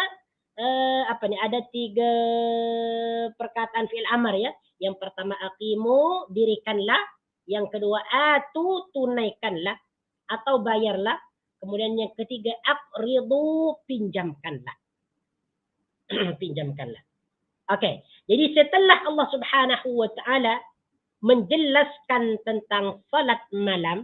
ada tiga perkataan fi'il amar ya. Yang pertama aqimu, dirikanlah. Yang kedua atu, tunaikanlah atau bayarlah. Kemudian yang ketiga aqridu, pinjamkanlah. Pinjamkanlah. Oke. Jadi setelah Allah Subhanahu wa taala menjelaskan tentang salat malam,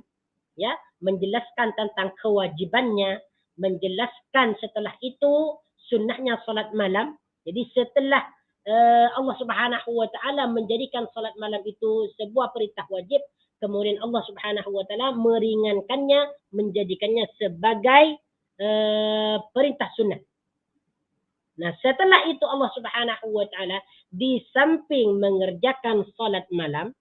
ya, menjelaskan tentang kewajibannya, menjelaskan setelah itu sunnahnya salat malam. Jadi setelah Allah Subhanahu wa taala menjadikan salat malam itu sebuah perintah wajib, kemudian Allah Subhanahu wa taala meringankannya, menjadikannya sebagai perintah sunnah. Nah, setelah itu Allah Subhanahu wa taala di samping mengerjakan salat malam,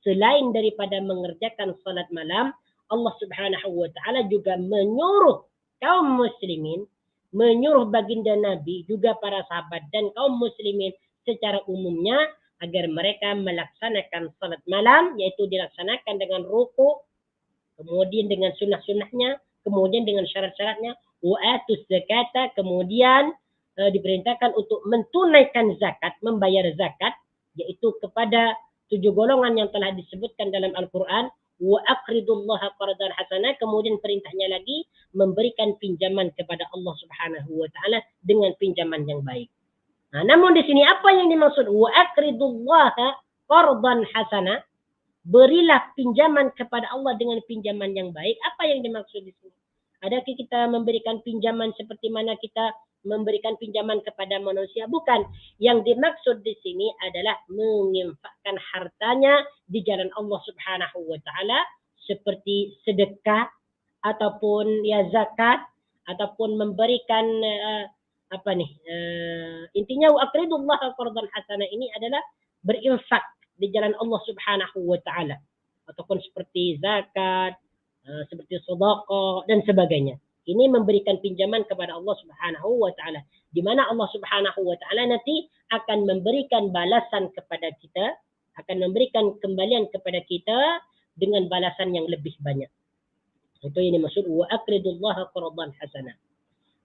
selain daripada mengerjakan salat malam, Allah Subhanahu wa taala juga menyuruh kaum muslimin, menyuruh baginda Nabi, juga para sahabat dan kaum muslimin secara umumnya agar mereka melaksanakan salat malam, yaitu dilaksanakan dengan ruku, kemudian dengan sunnah-sunnahnya, kemudian dengan syarat-syaratnya, wa atus zakata, kemudian diperintahkan untuk mentunaikan zakat, membayar zakat, yaitu kepada 7 golongan yang telah disebutkan dalam Al-Quran. Wa aqridullaha qardan hasanah, kemudian perintahnya lagi memberikan pinjaman kepada Allah Subhanahu wa taala dengan pinjaman yang baik. Nah, namun di sini apa yang dimaksud wa aqridullaha qardan hasanah? Berilah pinjaman kepada Allah dengan pinjaman yang baik. Apa yang dimaksud di sini? Adakah kita memberikan pinjaman seperti mana kita memberikan pinjaman kepada manusia? Bukan. Yang dimaksud di sini adalah menginfakkan hartanya di jalan Allah Subhanahu wa taala, seperti sedekah ataupun ya zakat, ataupun memberikan intinya wa aqridullaha qardan hasanah ini adalah berinfak di jalan Allah Subhanahu wa taala, ataupun seperti zakat, seperti sedekah dan sebagainya. Ini memberikan pinjaman kepada Allah Subhanahu wa taala, di mana Allah Subhanahu wa taala nanti akan memberikan balasan kepada kita, akan memberikan kembalian kepada kita dengan balasan yang lebih banyak. Itu yang dimaksud wa aqridullaha qardan hasanah.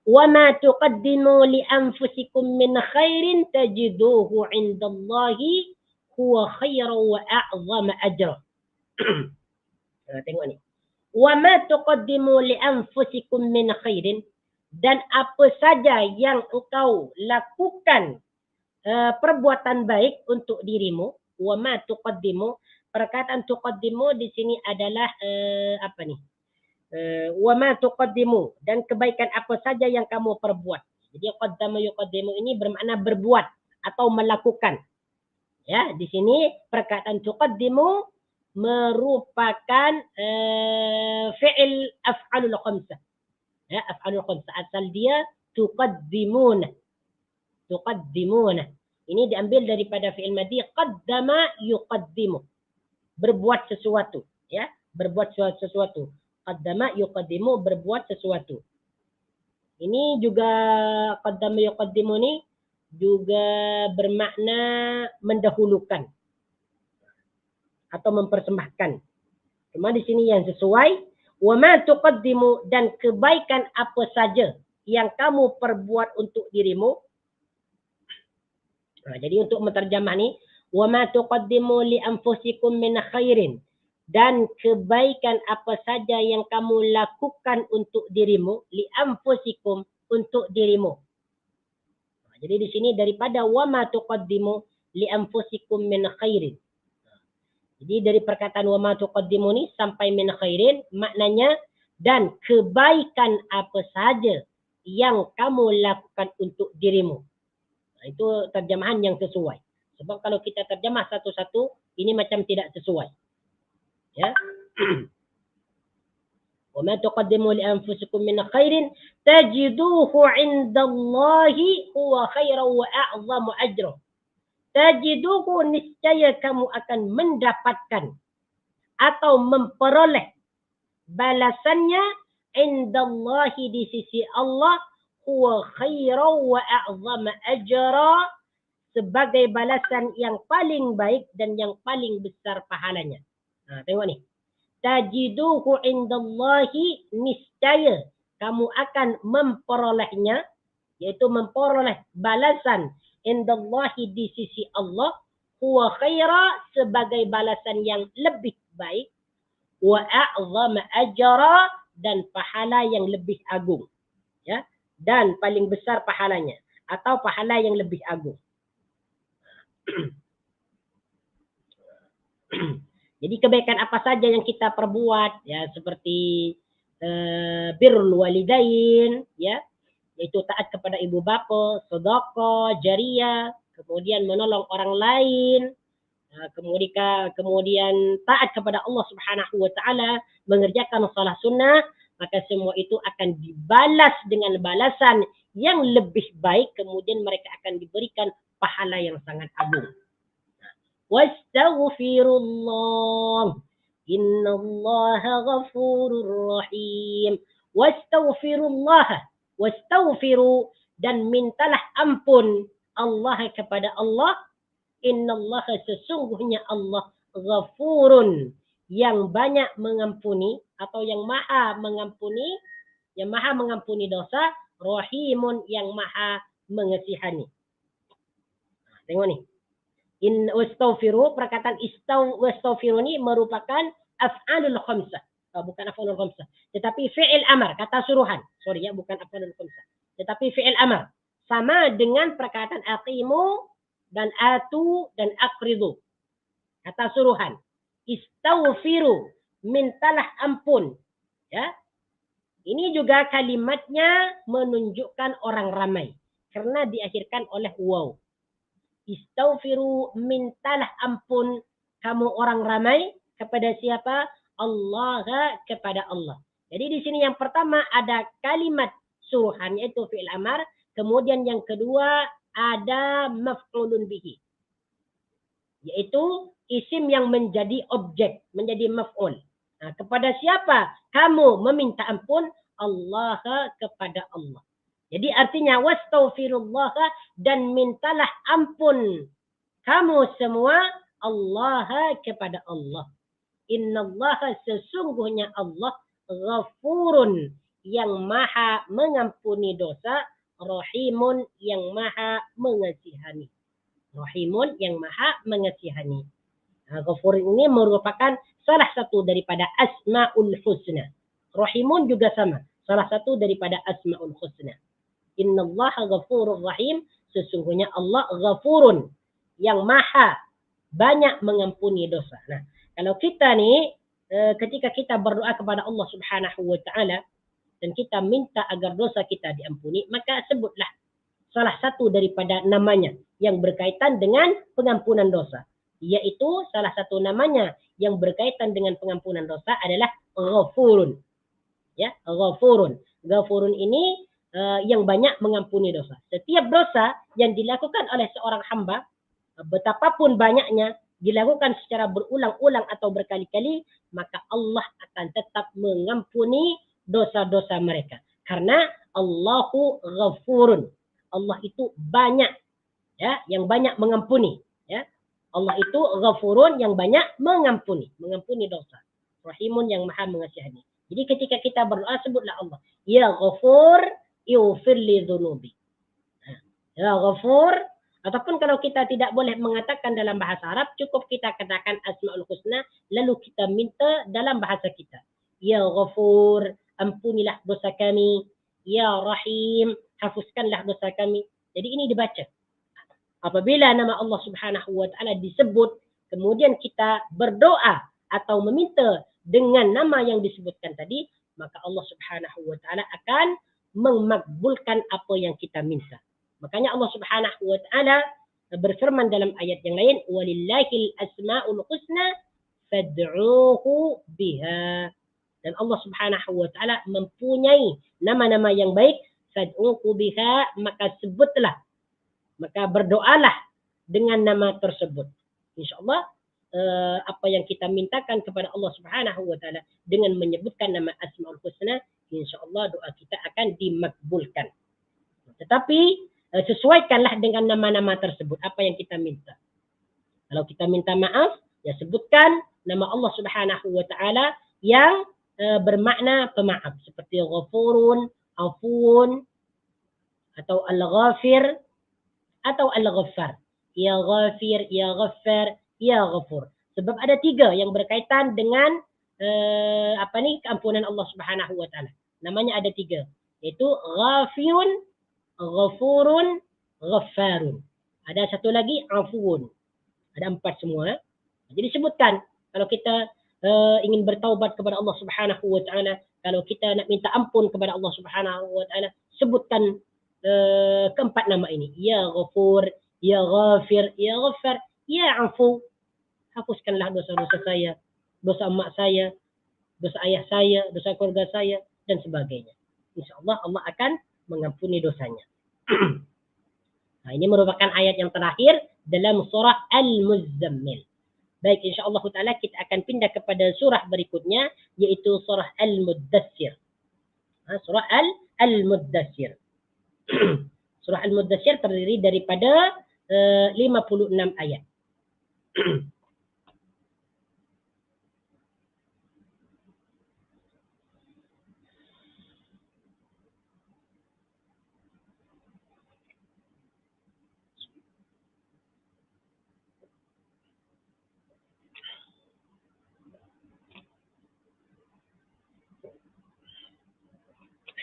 Wa ma tuqaddimu li anfusikum min khairin tajiduhu 'indallahi huwa khairan wa a'zama ajra. Tengok ni. Wa ma tuqaddimu li anfusikum min khairin, dan apa saja yang engkau lakukan perbuatan baik untuk dirimu. Wa ma tuqaddimu, perkataan tuqaddimu di sini adalah wa ma tuqaddimu, dan kebaikan apa saja yang kamu perbuat. Jadi qaddama yuqaddimu ini bermakna berbuat atau melakukan. Ya, di sini perkataan tuqaddimu merupakan fi'il af'alul khamsah. Ya, af'alul khamsah asal dia tuqaddimuna. Tuqaddimuna. Ini diambil daripada fi'il madhi qaddama yuqaddimu. Berbuat sesuatu, ya, berbuat sesuatu. Qaddama yuqaddimu, berbuat sesuatu. Ini juga qaddama yuqaddimu ni juga bermakna mendahulukan atau mempersembahkan. Cuma di sini yang sesuai, wa ma tuqaddimu, dan kebaikan apa saja yang kamu perbuat untuk dirimu. Nah, jadi untuk menterjemah ni, wa ma tuqaddimu li anfusikum min khairin, dan kebaikan apa saja yang kamu lakukan untuk dirimu, li anfusikum, untuk dirimu. Jadi di sini daripada wa ma tuqaddimu li anfusikum min khairin. Jadi dari perkataan wa ma tuqaddimu ni sampai min khairin, maknanya dan kebaikan apa saja yang kamu lakukan untuk dirimu. Nah, itu terjemahan yang sesuai. Sebab kalau kita terjemah satu-satu, ini macam tidak sesuai. Ya. Wa ma tuqaddimu li anfusikum min khairin tajiduhu 'indallahi huwa khairan wa a'zamu ajra. Tajiduhu, niscaya kamu akan mendapatkan atau memperoleh balasannya indallahi, di sisi Allah, huwa khairan wa a'zama ajra, sebagai balasan yang paling baik dan yang paling besar pahalanya. Tengok ni. Tajiduhu indallahi, niscaya kamu akan memperolehnya, yaitu memperoleh balasan indallahi, di sisi Allah, huwa khaira, sebagai balasan yang lebih baik, wa a'zama ajra, dan pahala yang lebih agung, ya, dan paling besar pahalanya, atau pahala yang lebih agung. Jadi kebaikan apa saja yang kita perbuat, ya, seperti birrul walidain, ya, yaitu taat kepada ibu bapa, sedekah jariyah, kemudian menolong orang lain, kemudian taat kepada Allah Subhanahu wa taala, mengerjakan salat sunnah, maka semua itu akan dibalas dengan balasan yang lebih baik, kemudian mereka akan diberikan pahala yang sangat agung. Wastaghfirullah, innallaha ghafurur rahim. Wastaghfiru, dan mintalah ampun Allah kepada Allah. Innallaha, sesungguhnya Allah, ghafurun, yang banyak mengampuni atau yang maha mengampuni, dosa, rahimun, yang maha mengasihani. Tengok ni. Wastaghfiru, perkataan wastaghfiru ni merupakan af'alul khamsah. Bukan af'alul khamsah, tetapi fi'il amar, kata suruhan. Bukan af'alul khamsah, tetapi fi'il amar. Sama dengan perkataan aqimu dan atu dan aqridu, kata suruhan. Istaghfiru, mintalah ampun, ya. Ini juga kalimatnya menunjukkan orang ramai karena diakhirkan oleh waw. Istaghfiru, mintalah ampun kamu orang ramai, kepada siapa? Allah, kepada Allah. Jadi di sini yang pertama ada kalimat suruhan, yaitu fi'il amar. Kemudian yang kedua ada maf'ulun bihi, yaitu isim yang menjadi objek, menjadi maf'ul. Kepada siapa kamu meminta ampun? Allah, kepada Allah. Jadi artinya wastaghfirullah, dan mintalah ampun kamu semua Allah, kepada Allah. Innallaha, sesungguhnya Allah, ghafurun, yang maha mengampuni dosa, rahimun, yang maha mengasihani. Rahimun, yang maha mengasihani. Ghafurun ini merupakan salah satu daripada asma'ul husna. Rahimun juga sama, salah satu daripada asma'ul husna. Innallaha ghafurur rahim, sesungguhnya Allah ghafurun, yang maha banyak mengampuni dosa. Nah, kalau kita ni ketika kita berdoa kepada Allah Subhanahu wa taala dan kita minta agar dosa kita diampuni, maka sebutlah salah satu daripada namanya yang berkaitan dengan pengampunan dosa, yaitu salah satu namanya yang berkaitan dengan pengampunan dosa adalah Ghafurun. Ya, Ghafurun. Ghafurun ini yang banyak mengampuni dosa. Setiap dosa yang dilakukan oleh seorang hamba, betapapun banyaknya, dilakukan secara berulang-ulang atau berkali-kali, maka Allah akan tetap mengampuni dosa-dosa mereka. Karena Allahu Ghafurun. Allah itu banyak, ya, yang banyak mengampuni, ya. Allah itu Ghafurun, yang banyak mengampuni dosa. Rahimun, yang maha mengasihani. Jadi ketika kita berdoa, sebutlah Allah. Ya Ghafur, ighfir li dhunubi. Ya Ghafur, ataupun kalau kita tidak boleh mengatakan dalam bahasa Arab, cukup kita katakan Asma'ul Husna, lalu kita minta dalam bahasa kita. Ya Ghafur, ampunilah dosa kami. Ya Rahim, hapuskanlah dosa kami. Jadi ini dibaca. Apabila nama Allah Subhanahu wa taala disebut, kemudian kita berdoa atau meminta dengan nama yang disebutkan tadi, maka Allah Subhanahu wa taala akan memakbulkan apa yang kita minta. Makanya Allah Subhanahu wa taala berfirman dalam ayat yang lain, walillahil asmaul husna fad'uuhu biha. Dan Allah Subhanahu wa taala mempunyai nama-nama yang baik. Fad'uhu biha, maka sebutlah, maka berdoalah dengan nama tersebut. Insyaallah apa yang kita mintakan kepada Allah Subhanahu wa taala dengan menyebutkan nama Asmaul Husna, insyaallah doa kita akan dimakbulkan. Tetapi sesuaikanlah dengan nama-nama tersebut apa yang kita minta. Kalau kita minta maaf, ya sebutkan nama Allah Subhanahu wa taala yang bermakna pemaaf seperti Ghafurun, Afuun, atau Al-Ghafir atau Al-Ghaffar. Ya Ghafir, Ya Ghaffar, Ya Ghafur. Sebab ada 3 yang berkaitan dengan keampunan Allah Subhanahu wa taala. Namanya ada 3, yaitu Ghafirun, Ghafurun, Ghaffarun. Ada satu lagi Afuun. Ada 4 semua. Jadi sebutkan kalau kita ingin bertaubat kepada Allah Subhanahu wa taala, kalau kita nak minta ampun kepada Allah Subhanahu wa taala, sebutkan keempat nama ini. Ya Ghafur, Ya Ghafir, Ya Ghaffar, Ya Afu. Hapuskanlah dosa-dosa saya, dosa emak saya, dosa ayah saya, dosa keluarga saya, dan sebagainya. InsyaAllah Allah akan mengampuni dosanya. Nah, ini merupakan ayat yang terakhir dalam surah Al-Muzzammil. Baik, insyaAllah ta'ala kita akan pindah kepada surah berikutnya, yaitu surah Al-Muddassir. Surah Al-Muddassir. Surah Al-Muddassir terdiri daripada 56 ayat.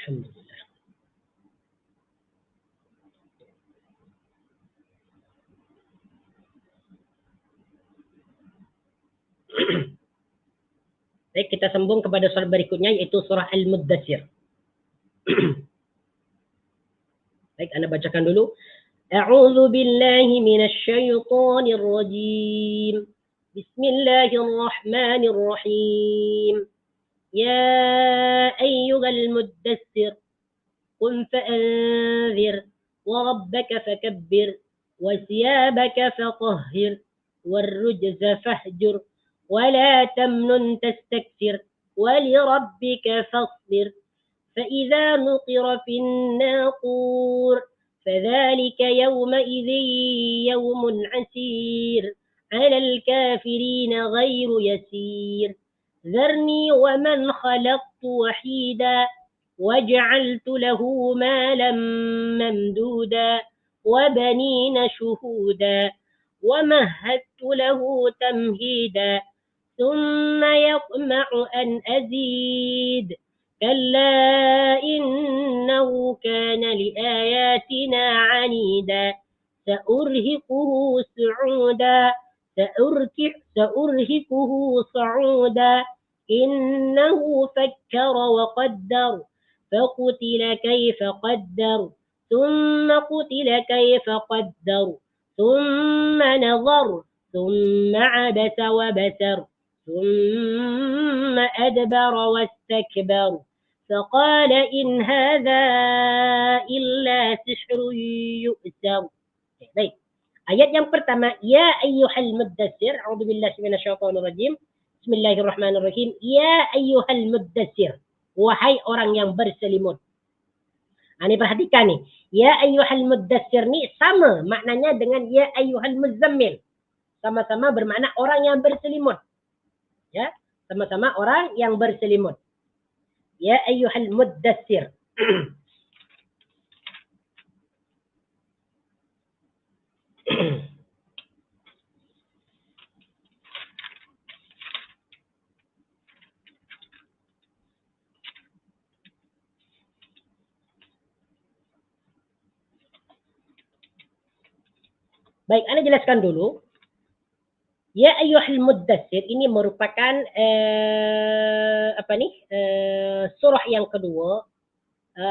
Alhamdulillah. Baik, kita sambung kepada surah berikutnya, yaitu surah Al-Muddassir. Baik, Anda bacakan dulu. A'udzu billahi minasy syaithanir rajim. Bismillahirrahmanirrahim. Ya ayyuhal muddassir, qum fa'anzir, wa rabbaka fakabbir, wa thiyabaka fatahhir, warrujza fahjur, ولا تمنن تستكثر ولربك فاصبر فإذا نقر في الناقور فذلك يومئذ يوم عسير على الكافرين غير يسير ذرني ومن خلقت وحيدا وجعلت له مالا ممدودا وبنين شهودا ومهدت له تمهيدا ثم يطمع أن أزيد كلا إنه كان لآياتنا عنيدا سأرهقه صعودا إنه فكر وقدر فقتل كيف قدر ثم قتل كيف قدر ثم نظر ثم عبس وبسر ثم أدبر واستكبر فقال إن هذا إلا سحر يؤثر. Baik. Ayat yang pertama, ya ayyuhal muddassir, a'udzubillahi minasyaitonir rajim. Bismillahirrahmanirrahim. Ya ayyuhal muddassir, wahai orang yang berselimut. Ini perhatikan nih. Ya ayyuhal muddassir ni sama maknanya dengan ya ayyuhal muzammil. Sama-sama bermakna orang yang berselimut. Ya, sama-sama orang yang berselimut. Ya ayyuhal muddassir. Baik, Anda jelaskan dulu. Ya ayyuhal muddassir ini merupakan surah yang kedua,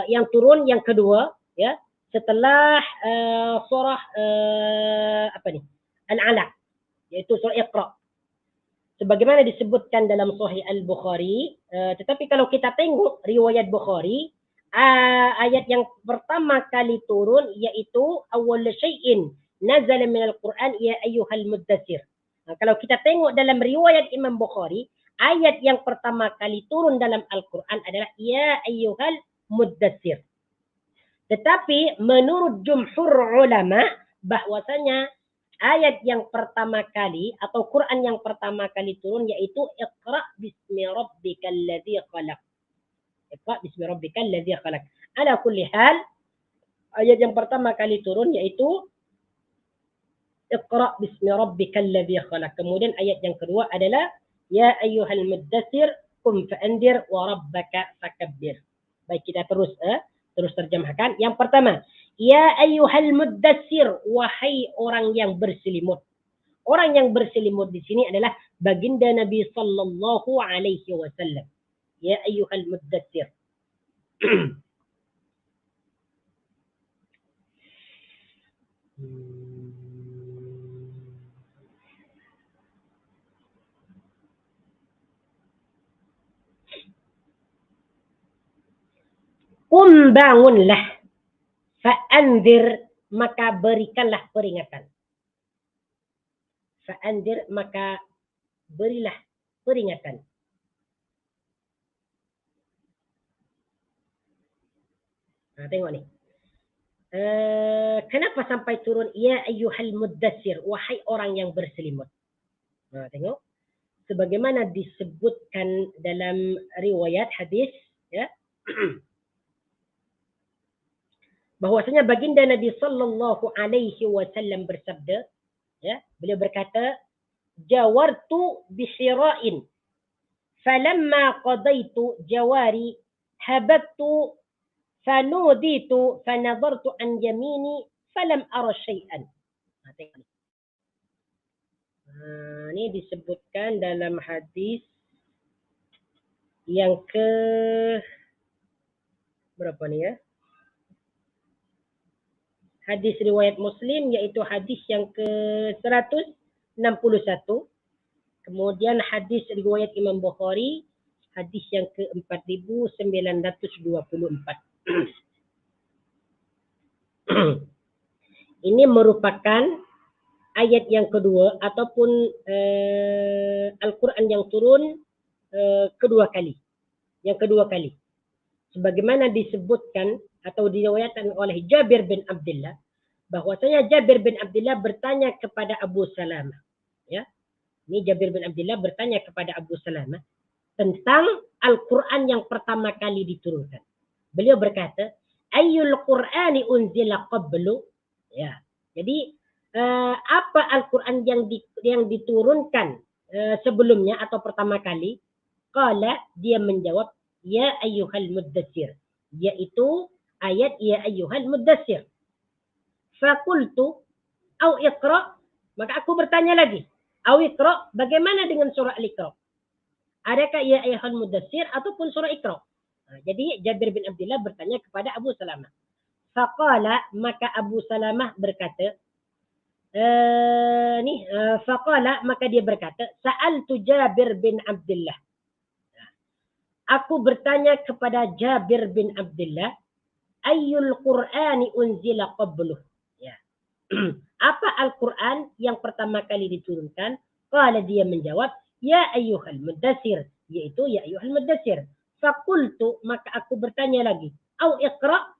yang turun yang kedua, ya, setelah surah Al-Alaq, yaitu surah Iqra. sebagaimana disebutkan dalam Sahih Al-Bukhari. Tetapi kalau kita tengok riwayat Bukhari, ayat yang pertama kali turun yaitu awwal syai'in nazala minal Quran ya ayyuhal muddatsir. Kalau kita tengok dalam riwayat Imam Bukhari, ayat yang pertama kali turun dalam Al-Quran adalah ya ayyuhal muddatsir. Tetapi menurut jumhur ulama bahwasanya ayat yang pertama kali atau Quran yang pertama kali turun yaitu Iqra bismi rabbikal ladzi khalaq. Iqra bismi rabbikal ladzi khalaq. Ala kulli hal, ayat yang pertama kali turun yaitu Iqra bismi rabbikal ladzi khalaq. Kemudian ayat yang kedua adalah ya ayyuhal muddatsir qum fa'andir wa rabbaka fakabbir. Baik, kita terus terjemahkan. Yang pertama, ya ayyuhal muddatsir, wahai orang yang berselimut. Orang yang berselimut di sini adalah baginda Nabi sallallahu alaihi wasallam. Ya ayyuhal muddatsir. Qum, bangunlah, fa'anzir, maka berikanlah peringatan. Fa'anzir, maka berilah peringatan. Nah, tengok ni. Kenapa sampai turun ya ayyuhal muddatsir, wahai orang yang berselimut. Nah, tengok. Sebagaimana disebutkan dalam riwayat hadis, ya. Bahwasanya baginda Nabi sallallahu alaihi wasallam bersabda, ya, beliau berkata, jawartu bi Hira'in falamma qadaitu jawari habattu fanuditu fanadhartu an yamini falam ara syai'an. Ini disebutkan dalam hadis yang ke berapa nih ya? Hadis riwayat Muslim yaitu hadis yang ke-161. Kemudian hadis riwayat Imam Bukhari hadis yang ke-4924. Ini merupakan ayat yang kedua ataupun Al-Quran yang turun kedua kali. Yang kedua kali. Sebagaimana disebutkan atau diriwayatkan oleh Jabir bin Abdullah, bahwasanya Jabir bin Abdullah bertanya kepada Abu Salamah, ya. Ini Jabir bin Abdullah bertanya kepada Abu Salamah tentang Al-Quran yang pertama kali diturunkan. Beliau berkata, ayyul Qur'ani unzila qablu? Ya. Jadi apa Al-Quran yang diturunkan sebelumnya atau pertama kali? Qala, dia menjawab, ya ayyuhal muddatsir, yaitu ayat ya ayyuhal muddatsir. Faqultu au iqra, maka aku bertanya lagi, au iqra, bagaimana dengan surah Al-Iqra? Adakah ya ayyuhal muddatsir ataupun surah Iqra? Jadi Jabir bin Abdullah bertanya kepada Abu Salamah. Faqala, maka Abu Salamah berkata, faqala, maka dia berkata, sa'altu Jabir bin Abdullah. Aku bertanya kepada Jabir bin Abdullah, ayyul Qur'ani unzila qabluh? Ya. Apa Al-Quran yang pertama kali diturunkan? Qala, dia menjawab, ya ayyuhal muddatsir, yaitu ya ayyuhal muddatsir. Faqultu, maka aku bertanya lagi, au iqra,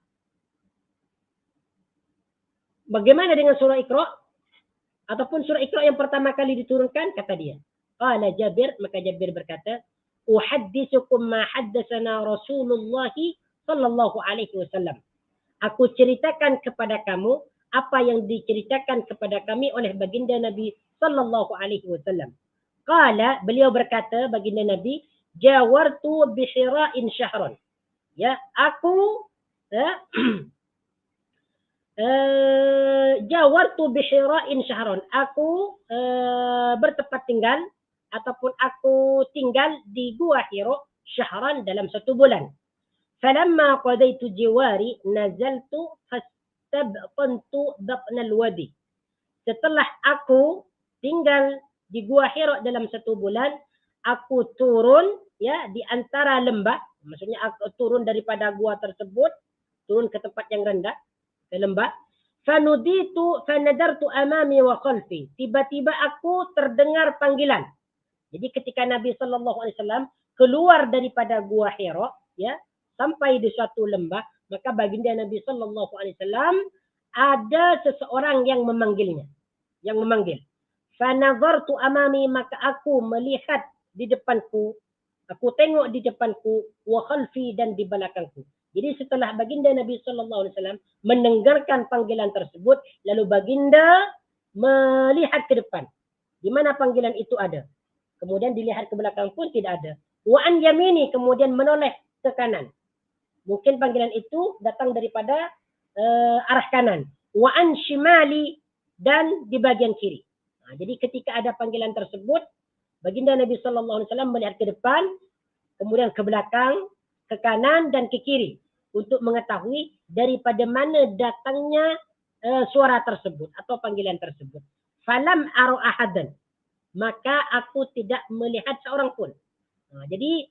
bagaimana dengan surah Iqra? Ataupun surah Iqra yang pertama kali diturunkan? Kata dia. Qala Jabir, maka Jabir berkata, uhaddithukum ma haddatsana Rasulullah sallallahu alaihi wasallam. Aku ceritakan kepada kamu apa yang diceritakan kepada kami oleh baginda Nabi sallallahu alaihi wasallam. Qala, beliau berkata baginda Nabi, jawartu bi Hira'in syahran. Ya, aku jawartu bi Hira'in syahran. Aku bertempat tinggal ataupun aku tinggal di Gua Hira syahran, dalam 1 bulan. Falamma qadaitu jiwari nazaltu fastabqantu batnal wadi. Setelah aku tinggal di Gua Hira dalam 1 bulan, aku turun ya di antara lembah, maksudnya aku turun daripada gua tersebut, turun ke tempat yang rendah, ke lembah. Fanuditu fanadartu amami wa khalfi. Tiba-tiba aku terdengar panggilan. Jadi ketika Nabi sallallahu alaihi wasallam keluar daripada Gua Hira, ya, sampai di suatu lembah, maka baginda Nabi sallallahu alaihi wasallam ada seseorang yang memanggilnya, yang memanggil. Fanazartu amami, maka aku melihat di depanku, aku tengok di depanku, wa khalfi, dan di belakangku. Jadi setelah baginda Nabi sallallahu alaihi wasallam mendengarkan panggilan tersebut, lalu baginda melihat ke depan. Di mana panggilan itu ada. Kemudian dilihat ke belakang pun tidak ada. Wa an yamini, kemudian menoleh ke kanan. Mungkin panggilan itu datang daripada arah kanan. Wa an shimali, dan di bagian kiri. Nah, jadi ketika ada panggilan tersebut, baginda Nabi sallallahu alaihi wasallam melihat ke depan, kemudian ke belakang, ke kanan dan ke kiri untuk mengetahui daripada mana datangnya suara tersebut atau panggilan tersebut. Falam ara ahadan, maka aku tidak melihat seorang pun. Nah, jadi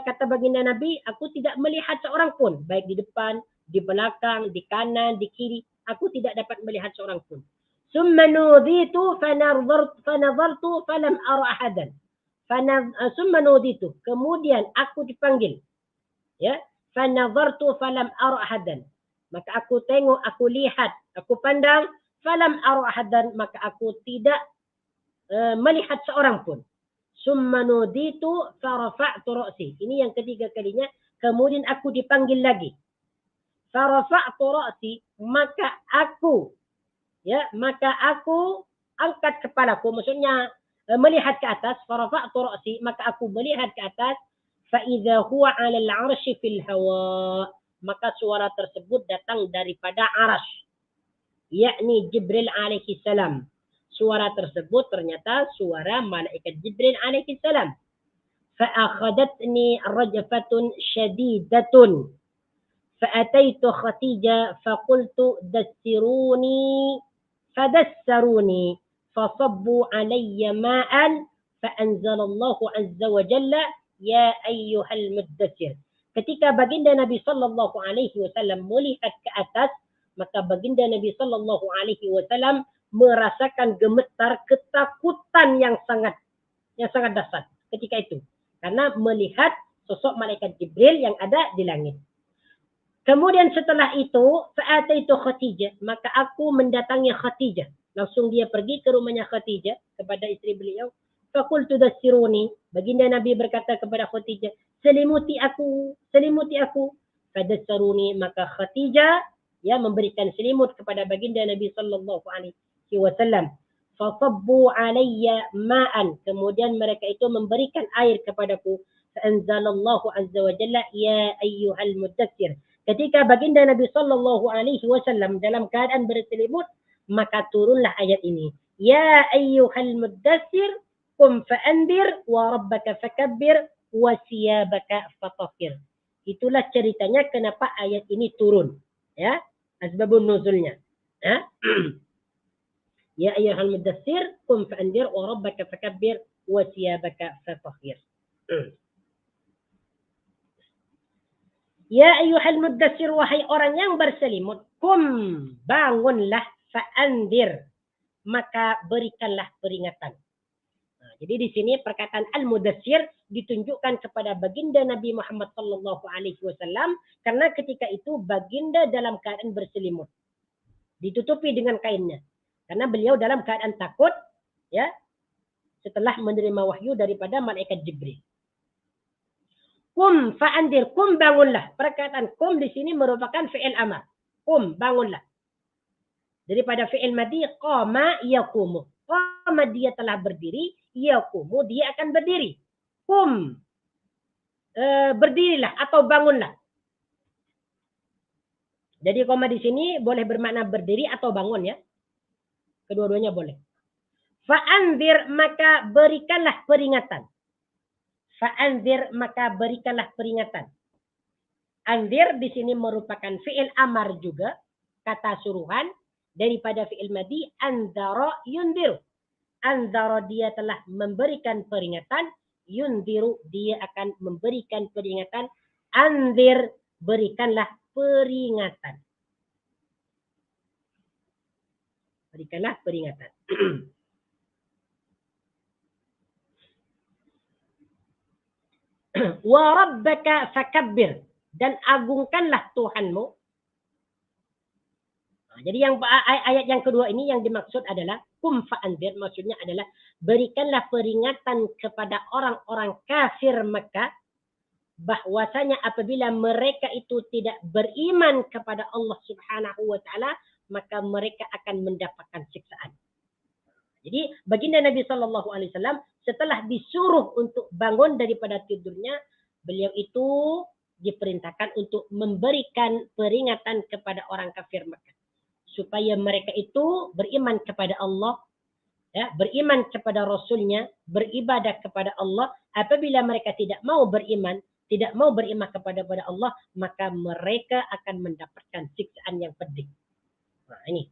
kata baginda Nabi, aku tidak melihat seorang pun, baik di depan, di belakang, di kanan, di kiri, aku tidak dapat melihat seorang pun. Summa nuditu fanadhartu falam ara ahadan. Summa nuditu, kemudian aku dipanggil. Ya, fanadhartu falam ara ahadan. Maka aku tengok, aku lihat, aku pandang, falam ara ahadan, maka aku tidak melihat seorang pun. Summa nuditu farafa'tu ra'si. Ini yang ketiga kalinya, kemudian aku dipanggil lagi. Farafa'tu ra'si, maka aku angkat kepalaku, maksudnya melihat ke atas. Farafa'tu ra'si, maka aku melihat ke atas. Fa idza huwa 'ala al-'arsy fil hawa, maka suara tersebut datang daripada arasy, yakni Jibril alaihi salam. Suara tersebut ternyata suara malaikat Jibril alaihi salam. Fa akhadatni rajfatun shadidatun. فأتيت خديجة فقلت دسروني فدسروني فصبوا علي ماء فأنزل الله عز وجل يا أيها المدثر. Ketika baginda Nabi sallallahu alaihi wasallam melihat ke atas, maka baginda Nabi sallallahu alaihi wasallam merasakan gemetar ketakutan yang sangat dahsyat ketika itu, karena melihat sosok malaikat Jibril yang ada di langit. Kemudian setelah itu, fa'ataitu Khadijah, maka aku mendatangi Khadijah. Langsung dia pergi ke rumahnya Khadijah kepada istri beliau. Faqultu dassiruni, baginda Nabi berkata kepada Khadijah, selimuti aku. Fadassaruni, maka Khadijah memberikan selimut kepada baginda Nabi sallallahu alaihi wasallam. Fasabbu alayya ma'an, kemudian mereka itu memberikan air kepadaku. Fa'anzalallahu azza wa jalla ya ayyuhal muddatsir. Ketika baginda Nabi sallallahu alaihi wasallam dalam keadaan berselimut, maka turunlah ayat ini. Ya ayyuhal muddatsir qum fa'andir wa rabbaka fakabbir wa siyabaka fatahhir. Itulah ceritanya kenapa ayat ini turun. Ya, asbabun nuzulnya. Ya. Ya ayyuhal muddatsir qum fa'andir wa rabbaka fakabbir wa siyabaka fatahhir. Ya ayyuhal muddatsir, wahai orang yang berselimut, kum, bangunlah, fa'andir, maka berikanlah peringatan. Nah, jadi di sini perkataan al-muddatsir ditunjukkan kepada baginda Nabi Muhammad sallallahu alaihi wasallam, karena ketika itu baginda dalam keadaan berselimut, ditutupi dengan kainnya, karena beliau dalam keadaan takut, ya, setelah menerima wahyu daripada malaikat Jibril. Kum fa'andir, kum bangunlah. Perkataan kum di sini merupakan fi'il amar. Kum bangunlah. Daripada fi'il madi, qama yaqumu. Qama dia telah berdiri, yaqumu dia akan berdiri. Kum berdirilah atau bangunlah. Jadi qama di sini boleh bermakna berdiri atau bangun, ya. Kedua-duanya boleh. Fa'andir, maka berikanlah peringatan. Fa'anzir, maka berikanlah peringatan. Anzir di sini merupakan fi'il amar juga, kata suruhan daripada fi'il madi anzara yundir. Anzara, dia telah memberikan peringatan. Yunziru, dia akan memberikan peringatan. Anzir, berikanlah peringatan. Berikanlah peringatan. Wa rabbaka fakabbir, dan agungkanlah Tuhanmu. Jadi yang ayat yang kedua ini yang dimaksud adalah kum fa'anzir, maksudnya adalah berikanlah peringatan kepada orang-orang kafir Mekah bahwasanya apabila mereka itu tidak beriman kepada Allah Subhanahu wa taala, maka mereka akan mendapatkan siksaan. Jadi baginda Nabi sallallahu alaihi wasallam setelah disuruh untuk bangun daripada tidurnya, beliau itu diperintahkan untuk memberikan peringatan kepada orang kafir Mekah supaya mereka itu beriman kepada Allah, ya, beriman kepada Rasulnya, beribadah kepada Allah. Apabila mereka tidak mau beriman kepada Allah, maka mereka akan mendapatkan siksaan yang pedih. Nah, ini.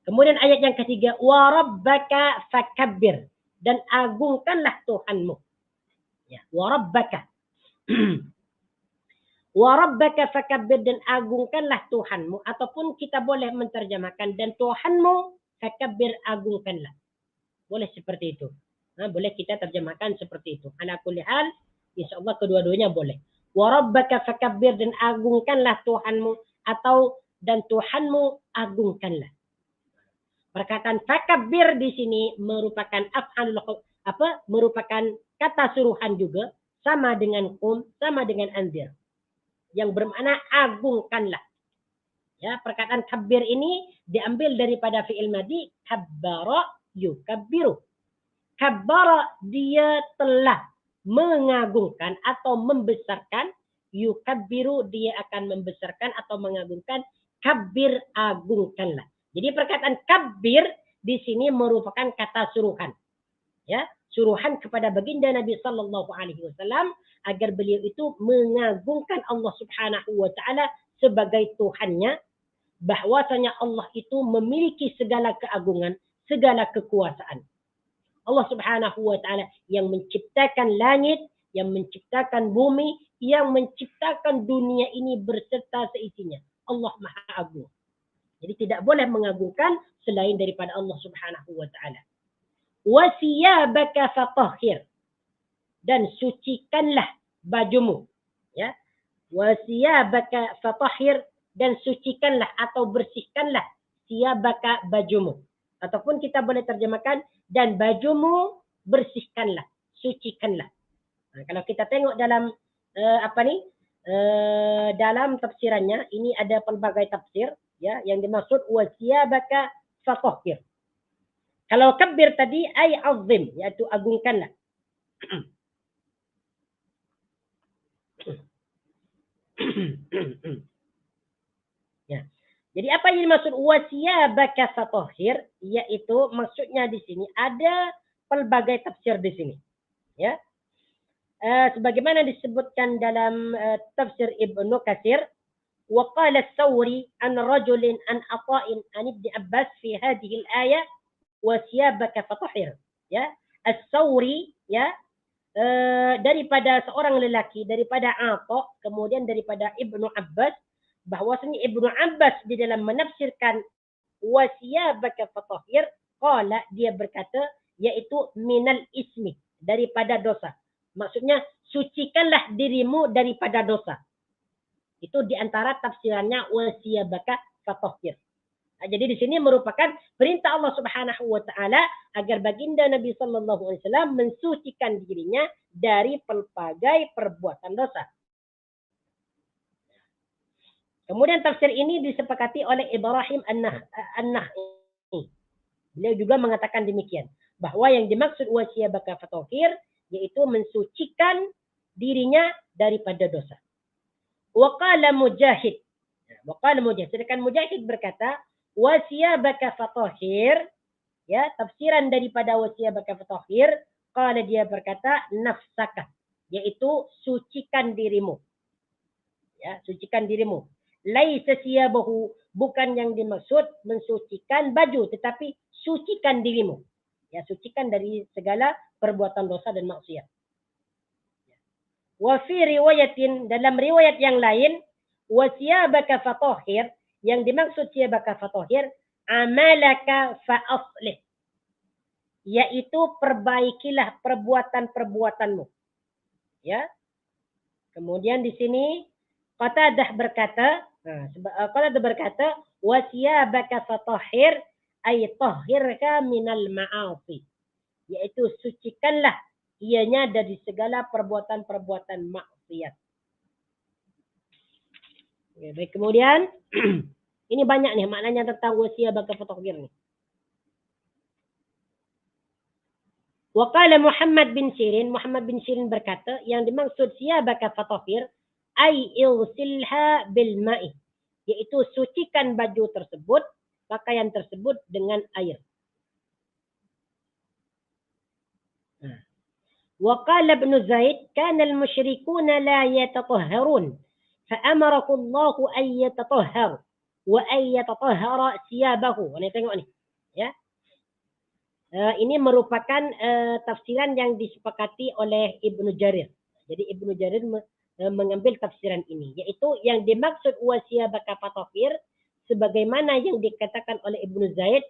Kemudian ayat yang ketiga, wa rabbaka fakabbir, dan agungkanlah Tuhanmu. Ya, wa rabbaka. Wa rabbaka fakabbir, dan agungkanlah Tuhanmu, ataupun kita boleh menterjemahkan dan Tuhanmu fakabbir, agungkanlah. Boleh seperti itu. Nah, boleh kita terjemahkan seperti itu. Ala kulli hal, insyaallah kedua-duanya boleh. Wa rabbaka fakabbir, dan agungkanlah Tuhanmu, atau dan Tuhanmu agungkanlah. Perkataan fakabbir di sini merupakan merupakan kata suruhan juga, sama dengan kum, sama dengan anzir, yang bermakna agungkanlah. Ya, perkataan kabbir ini diambil daripada fi'il madi kabbara yukabbiru. Kabbara, dia telah mengagungkan atau membesarkan. Yukabbiru, dia akan membesarkan atau mengagungkan. Kabbir, agungkanlah. Jadi perkataan kabbir di sini merupakan kata suruhan. Ya, suruhan kepada baginda Nabi sallallahu alaihi wasallam agar beliau itu mengagungkan Allah Subhanahu wa taala sebagai Tuhannya, bahwasanya Allah itu memiliki segala keagungan, segala kekuasaan. Allah Subhanahu wa taala yang menciptakan langit, yang menciptakan bumi, yang menciptakan dunia ini berserta seisinya. Allah Maha Agung. Jadi tidak boleh mengagungkan selain daripada Allah Subhanahu wa taala. Wa siyabaka fatahhir, dan sucikanlah bajumu. Ya. Wa siyabaka fatahhir, dan sucikanlah atau bersihkanlah siyabaka, bajumu. Ataupun kita boleh terjemahkan dan bajumu bersihkanlah, sucikanlah. Nah, kalau kita tengok dalam dalam tafsirannya, ini ada pelbagai tafsir, ya, yang dimaksud wa siyabaka fatahhir. Kalau kabbir tadi ay azim, yaitu agungkanlah. Ya. Jadi apa yang dimaksud wasiyabaka fatahhir, yaitu maksudnya di sini ada pelbagai tafsir di sini. Ya. Sebagaimana disebutkan dalam tafsir Ibnu Katsir, wa qala as-Sawri an rajulin an Ata'in an Ibn Abbas fi hadhihi al-ayah wasiyabaka fatahhir. Ya. As-Sawri, ya, daripada seorang lelaki, daripada Atha, kemudian daripada Ibnu Abbas, bahwasanya Ibnu Abbas di dalam menafsirkan wasiyabaka fatahhir, qala, dia berkata, yaitu minal ismi, daripada dosa. Maksudnya sucikanlah dirimu daripada dosa. Itu di antara tafsirannya wasiyabaka fatahhir. Jadi di sini merupakan perintah Allah Subhanahu wa taala agar baginda Nabi sallallahu alaihi wasallam mensucikan dirinya dari pelbagai perbuatan dosa. Kemudian tafsir ini disepakati oleh Ibrahim An-Nakhai. Beliau juga mengatakan demikian, bahwa yang dimaksud wasiyabaka fatahhir yaitu mensucikan dirinya daripada dosa. Wa qala Mujahid. Sedangkan Mujahid berkata, wasiyabaka fatahhir, ya, tafsiran daripada wasiyabaka fatahhir, qala, dia berkata nafsaka, yaitu sucikan dirimu. Ya, sucikan dirimu. Laisa siyabahu, bukan yang dimaksud mensucikan baju, tetapi sucikan dirimu. Ya, sucikan dari segala perbuatan dosa dan maksiat. Wa fi riwayatin, dalam riwayat yang lain, wa siyabaka fatahhir, yang dimaksud siyabaka fatahhir, amalaka fa aslih, yaitu perbaikilah perbuatan-perbuatanmu. Ya. Kemudian di sini Qatadah berkata, wa siyabaka fatahhir ay tahhirka minal ma'asi, yaitu sucikanlah ianya dari segala perbuatan-perbuatan maksiat. Oke, baik, kemudian ini banyak nih maknanya tentang wasiyabaka fatahhir nih. Wa qala Muhammad bin Sirin berkata, yang dimaksud siyabaka fatahhir ay ilsilha bil ma'i, yaitu sucikan baju tersebut, pakaian tersebut dengan air. Wa qala Ibnu Zaid, kana al-musyrikuna la yatatahharun, fa'amarahu Allah an yatatahhar wa an yatatahhara siyabahu. Ini tengok nih, ya. Ini merupakan tafsiran yang disepakati oleh Ibnu Jarir. Jadi Ibnu Jarir mengambil tafsiran ini, yaitu yang dimaksud wasiyabaka fatahhir sebagaimana yang dikatakan oleh Ibnu Zaid,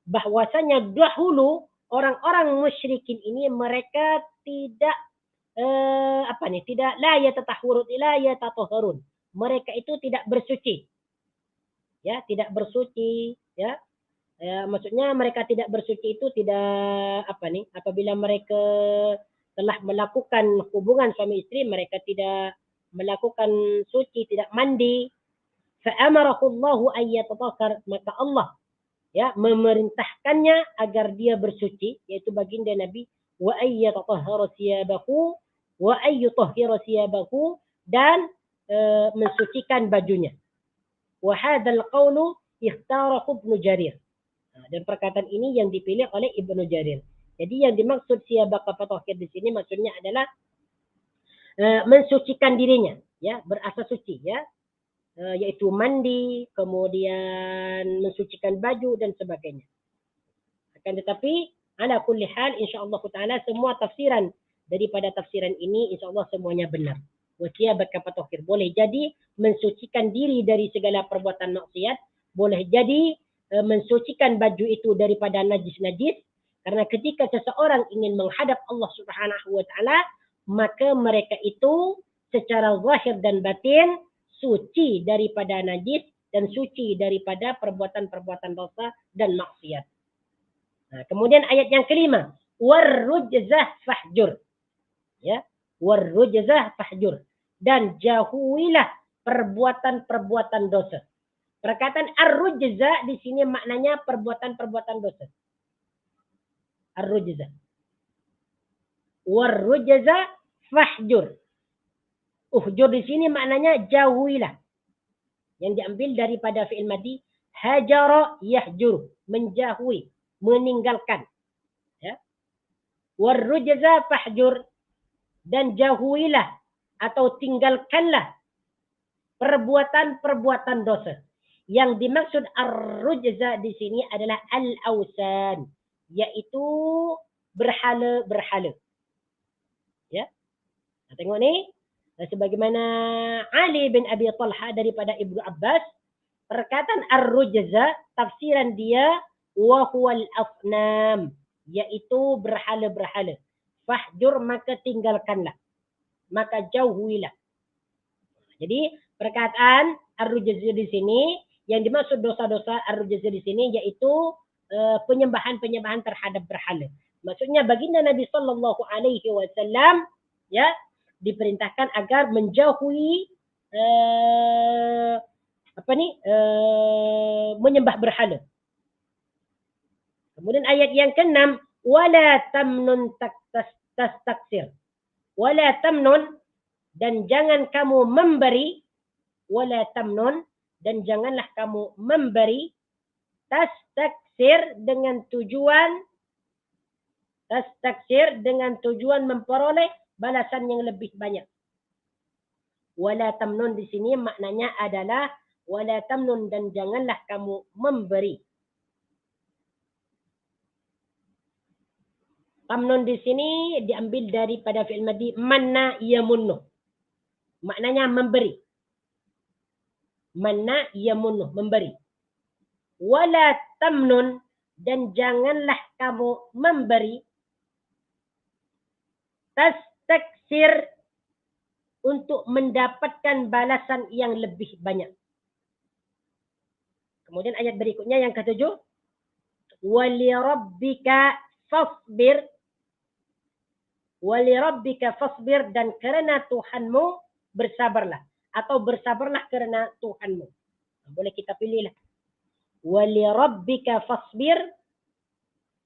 bahwasanya dahulu orang-orang musyrikin ini mereka tidak tidak la yatatahharun. Mereka itu tidak bersuci. Ya, tidak bersuci, ya. Maksudnya mereka tidak bersuci itu tidak apabila mereka telah melakukan hubungan suami istri, mereka tidak melakukan suci, tidak mandi. Fa'amarahu Allahu an yatatahhar, maka Allah ya memerintahkannya agar dia bersuci, yaitu baginda Nabi, wa ay yatatahhara siyabahu wa ay yutahhira siyabahu, dan mensucikan bajunya. Wa hadzal qawlu ikhtarahu Ibnu Jarir. Dan perkataan ini yang dipilih oleh Ibnu Jarir. Jadi yang dimaksud siyabaka fatahhir di sini maksudnya adalah mensucikan dirinya, ya, berasa suci, ya. Yaitu mandi, kemudian mensucikan baju dan sebagainya. Akan tetapi ala kulli hal insyaallah taala semua tafsiran daripada tafsiran ini insyaallah semuanya benar. Wasiyabaka fatahhir boleh jadi mensucikan diri dari segala perbuatan maksiat, boleh jadi mensucikan baju itu daripada najis-najis, karena ketika seseorang ingin menghadap Allah Subhanahu wa taala, maka mereka itu secara zahir dan batin suci daripada najis dan suci daripada perbuatan-perbuatan dosa dan maksiat. Nah, kemudian ayat yang kelima, warrujzah fahjur. Ya, warrujzah fahjur, dan jauhilah perbuatan-perbuatan dosa. Perkataan ar-rujza di sini maknanya perbuatan-perbuatan dosa. Ar-rujza. Warrujza fahjur. Uhjur di sini maknanya jauhilah. Yang diambil daripada fi'il madi hajara yahjur, menjauhi, meninggalkan. Ya. Warrujza fahjur, dan jauhilah atau tinggalkanlah perbuatan-perbuatan dosa. Yang dimaksud ar-rujza di sini adalah al-awsan, yaitu berhala-berhala. Ya. Nah, tengok ni, sebagaimana Ali bin Abi Talha daripada Ibnu Abbas, perkataan ar-rujza tafsiran dia wa huwal asnam, yaitu berhala-berhala. Fahjur, maka tinggalkanlah, maka jauhilah. Jadi perkataan ar-rujza di sini yang dimaksud dosa-dosa ar-rujza di sini yaitu penyembahan-penyembahan terhadap berhala. Maksudnya baginda Nabi sallallahu alaihi wasallam ya diperintahkan agar menjauhi menyembah berhala. Kemudian ayat yang ke-6, wala tamnun tastaksir. Wala tamnun, dan jangan kamu memberi, wala tamnun, dan janganlah kamu memberi, tastaksir dengan tujuan memperoleh balasan yang lebih banyak. Wala tamnun di sini maknanya adalah wala tamnun, dan janganlah kamu memberi. Tamnun di sini diambil daripada fi'il madhi manna yamunnu. Maknanya memberi. Manna yamunnu, memberi. Wala tamnun, dan janganlah kamu memberi tastaksir, untuk mendapatkan balasan yang lebih banyak. Kemudian ayat berikutnya yang ketujuh, walirabbika fasbir, walirabbika fasbir, dan kerana Tuhanmu bersabarlah, atau bersabarlah kerana Tuhanmu. Boleh kita pilihlah. Walirabbika fasbir,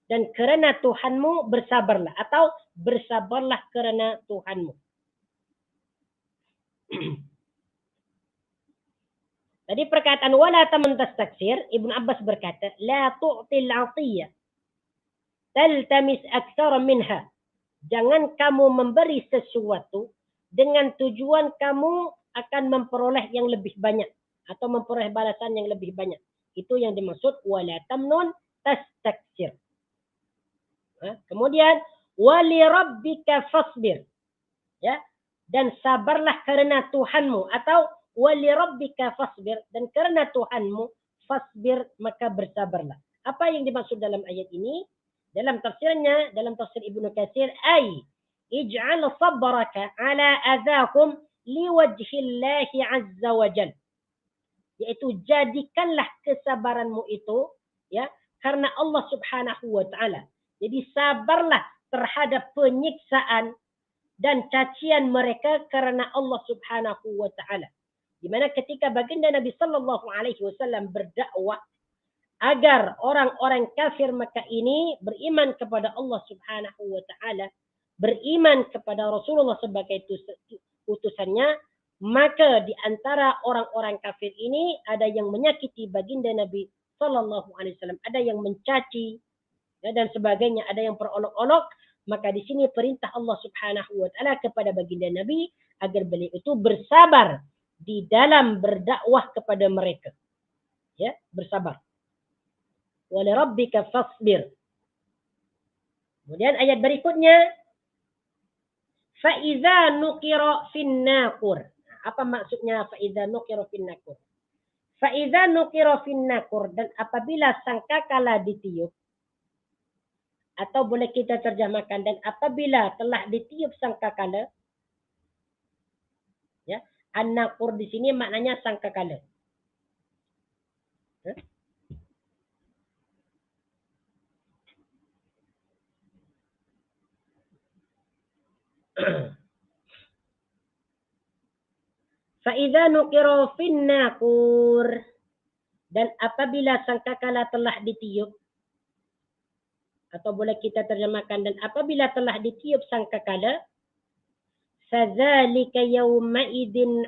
dan kerana Tuhanmu bersabarlah, atau bersabarlah kerana Tuhanmu. Tadi perkataan wala taman tastaksir, Ibnu Abbas berkata, la tu'til 'atiyah taltamis aktsara minha. Jangan kamu memberi sesuatu dengan tujuan kamu akan memperoleh yang lebih banyak, atau memperoleh balasan yang lebih banyak. Itu yang dimaksud wala tamnun tastaksir. Kemudian wali rabbika fasbir, ya, dan sabarlah karena Tuhanmu, atau wali rabbika fasbir, dan karena Tuhanmu fasbir, maka bersabarlah. Apa yang dimaksud dalam ayat ini? Dalam tafsirnya, dalam tafsir Ibnu Katsir, ay ij'al sabraka ala adzakum liwajhillahi azza wa jal. Yaitu jadikanlah kesabaranmu itu, ya, karena Allah Subhanahu wa taala. Jadi sabarlah terhadap penyiksaan dan cacian mereka karena Allah Subhanahu wa taala. Di mana ketika baginda Nabi sallallahu alaihi wasallam berdakwah agar orang-orang kafir Makkah ini beriman kepada Allah Subhanahu wa taala, beriman kepada Rasulullah sebagai utusannya, maka di antara orang-orang kafir ini ada yang menyakiti baginda Nabi sallallahu alaihi wasallam, ada yang mencaci, ya, dan sebagainya, ada yang perolok-olok. Maka di sini perintah Allah Subhanahu wa taala kepada baginda Nabi agar beliau itu bersabar di dalam berdakwah kepada mereka. Ya, bersabar. Wa li rabbika fasbir. Kemudian ayat berikutnya, fa idza nuqira fin naqur. Apa maksudnya fa idza nuqira fin naqur? Fa idza nuqira fin naqur, dan apabila sangkakala ditiup, atau boleh kita terjemahkan, dan apabila telah ditiup sangkakala, ya, an-naqur di sini maknanya sangkakala. Fa idza nuqira fin naqur, dan apabila sangkakala telah ditiup, atau boleh kita terjemahkan, dan apabila telah ditiup sangkakala, fadzalika yauma'idzin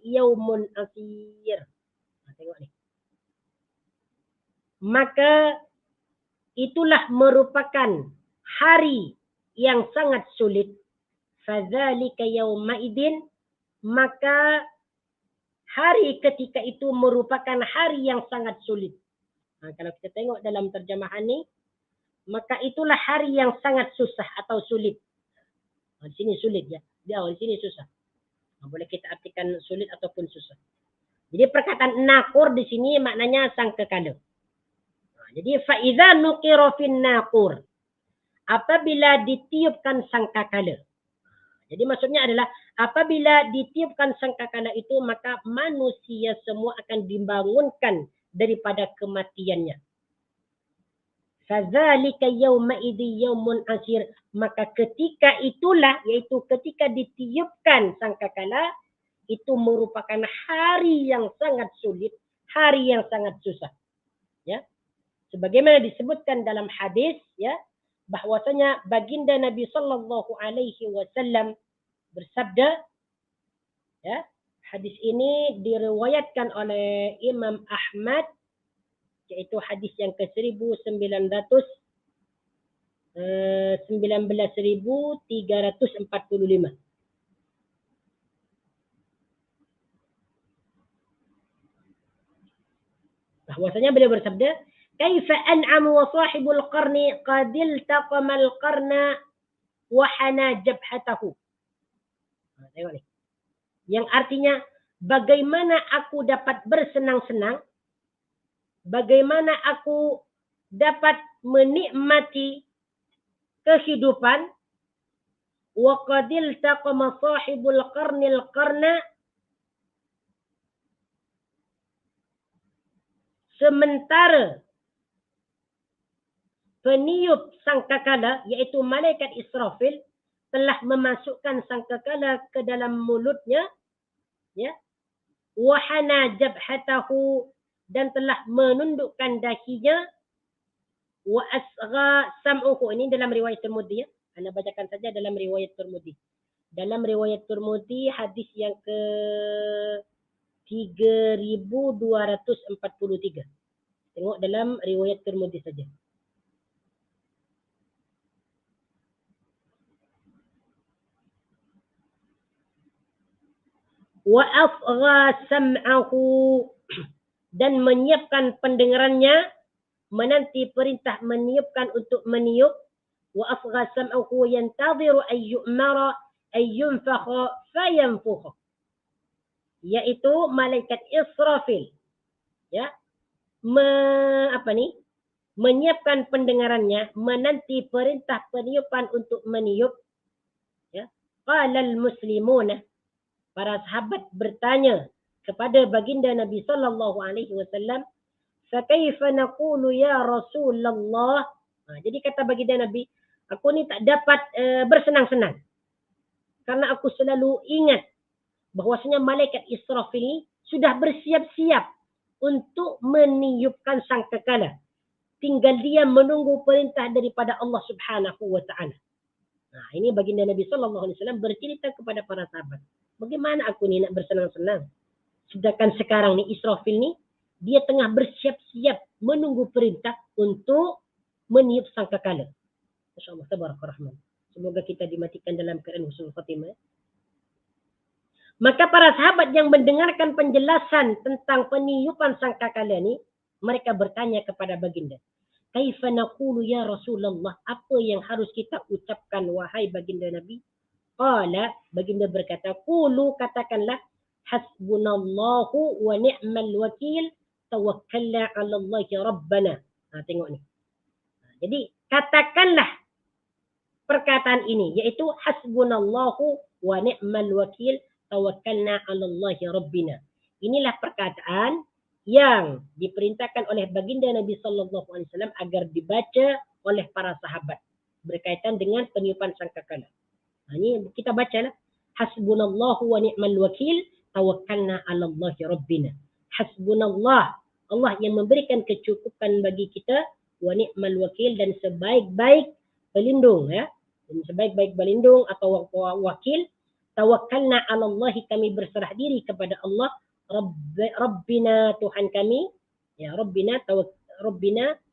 yaumun asir. Tengok ni. Maka itulah merupakan hari yang sangat sulit. Fadzalika yauma'idzin, maka hari ketika itu merupakan hari yang sangat sulit. Kalau kita tengok dalam terjemahan ni, maka itulah hari yang sangat susah atau sulit. Di sini sulit, ya. Di awal sini susah. Boleh kita artikan sulit ataupun susah. Jadi perkataan naqur di sini maknanya sangkakala. Jadi fa idza nuqira fin naqur, apabila ditiupkan sangkakala. Jadi maksudnya adalah apabila ditiupkan sangkakala itu, maka manusia semua akan dibangunkan daripada kematiannya. Fadzalika yaumaidzi yaumun asir, maka ketika itulah, yaitu ketika ditiupkan sangkakala, itu merupakan hari yang sangat sulit, hari yang sangat susah. Ya. Sebagaimana disebutkan dalam hadis, ya, bahwasanya baginda Nabi sallallahu alaihi wasallam bersabda, ya, hadis ini diriwayatkan oleh Imam Ahmad, yaitu hadis yang ke-1945. Bahwasanya beliau bersabda, Kaifa an'am wa sahibul qarni qad iltaqamal qarna wa hana jabhatahu. Tengok ni. Yang artinya bagaimana aku dapat bersenang-senang, bagaimana aku dapat menikmati kehidupan, wa qad iltaqama sahibul qarnil qarna, sementara peniup sangkakala yaitu malaikat Israfil telah memasukkan sangkakala ke dalam mulutnya, ya, wa hana jabhatahu, dan telah menundukkan dahinya, wa asgha sam'uhu. Ini dalam riwayat Tirmidzi, ya. Anda bacakan saja dalam riwayat Tirmidzi. Dalam riwayat Tirmidzi hadis yang ke 3243. Tengok dalam riwayat Tirmidzi saja. Wa afgha sam'ahu, dan menyiapkan pendengarannya, menanti perintah meniupkan untuk meniup. Wa afgha sam'ahu yantadhiru ay yu'mara ay yunfakha fayanfukha, yaitu malaikat Israfil, ya, menyiapkan pendengarannya, menanti perintah peniupan untuk meniup, ya. Qala al-muslimuna, para sahabat bertanya kepada baginda Nabi sallallahu alaihi wasallam, fa kaifa naqulu ya Rasulullah. Jadi kata baginda Nabi, aku ni tak dapat bersenang-senang karena aku selalu ingat bahwasanya malaikat Israfil ini sudah bersiap-siap untuk meniupkan sangkakala. Tinggal dia menunggu perintah daripada Allah Subhanahu wa taala. Ini baginda Nabi sallallahu alaihi wasallam bercerita kepada para sahabat. Bagaimana aku ni nak bersenang-senang? Sedangkan sekarang ni Israfil ni dia tengah bersiap-siap menunggu perintah untuk meniup sangkakala. Masya-Allah, tabarakallah rahman. Semoga kita dimatikan dalam keadaan husnul khatimah. Maka para sahabat yang mendengarkan penjelasan tentang peniupan sangkakala ni, mereka bertanya kepada baginda, kaifa naqulu ya Rasulullah, apa yang harus kita ucapkan wahai baginda Nabi? Qala, baginda berkata, qulu, katakanlah, hasbunallahu wa ni'mal wakil, tawakkalna 'ala Allahi rabbana. Tengok ni. Jadi katakanlah perkataan ini, yaitu hasbunallahu wa ni'mal wakil, tawakkalna 'ala Allahi rabbina. Inilah perkataan yang diperintahkan oleh baginda Nabi sallallahu alaihi wasallam agar dibaca oleh para sahabat berkaitan dengan peniupan sangkakala. Ini kita bacalah, hasbunallahu wa ni'mal wakil, tawakkalna 'ala Allahi rabbina. Hasbunallah, Allah yang memberikan kecukupan bagi kita, wa ni'mal wakil, dan sebaik-baik pelindung, ya. Dan sebaik-baik pelindung atau wakil, tawakkalna 'ala Allahi, kami berserah diri kepada Allah, Rabbina, Tuhan kami, ya, Rabbina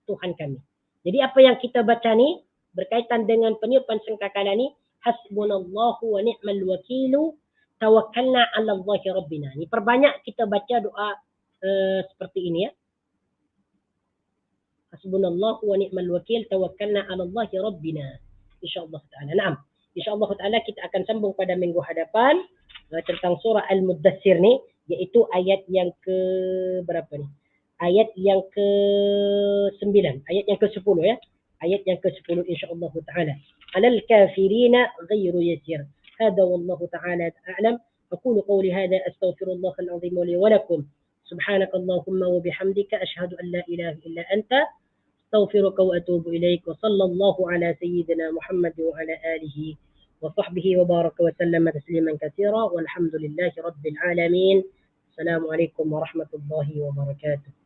Tuhan kami. Jadi apa yang kita baca ni berkaitan dengan peniupan sangkakala ni, hasbunallahu wa ni'mal wakilu, tawakkalna 'ala Allahi rabbina. Ini perbanyak kita baca doa seperti ini, ya. Hasbunallahu wa ni'mal wakil, tawakkalna 'ala Allahi rabbina. Insyaallah taala. Naam. Insyaallah taala kita akan sambung pada minggu hadapan tentang surah Al-Muddatsir ni, iaitu ayat yang ke berapa ni? Ayat yang ke-9, ayat yang ke-10, ya. Ayat yang ke-10 insyaallah taala. Alal kafirina ghairu yasir. Hada wallahu taala a'lam. Aqulu qawli hada astaghfirullah al-azim li wa lakum. Subhanakallahumma wa bihamdika asyhadu an la ilaha illa anta astaghfiruka wa atubu ilaik. Wa sallallahu ala sayyidina Muhammad wa ala alihi wa sahbihi wa baraka wa sallama tasliman katsira. Walhamdulillahi rabbil alamin. Assalamualaikum warahmatullahi wabarakatuh.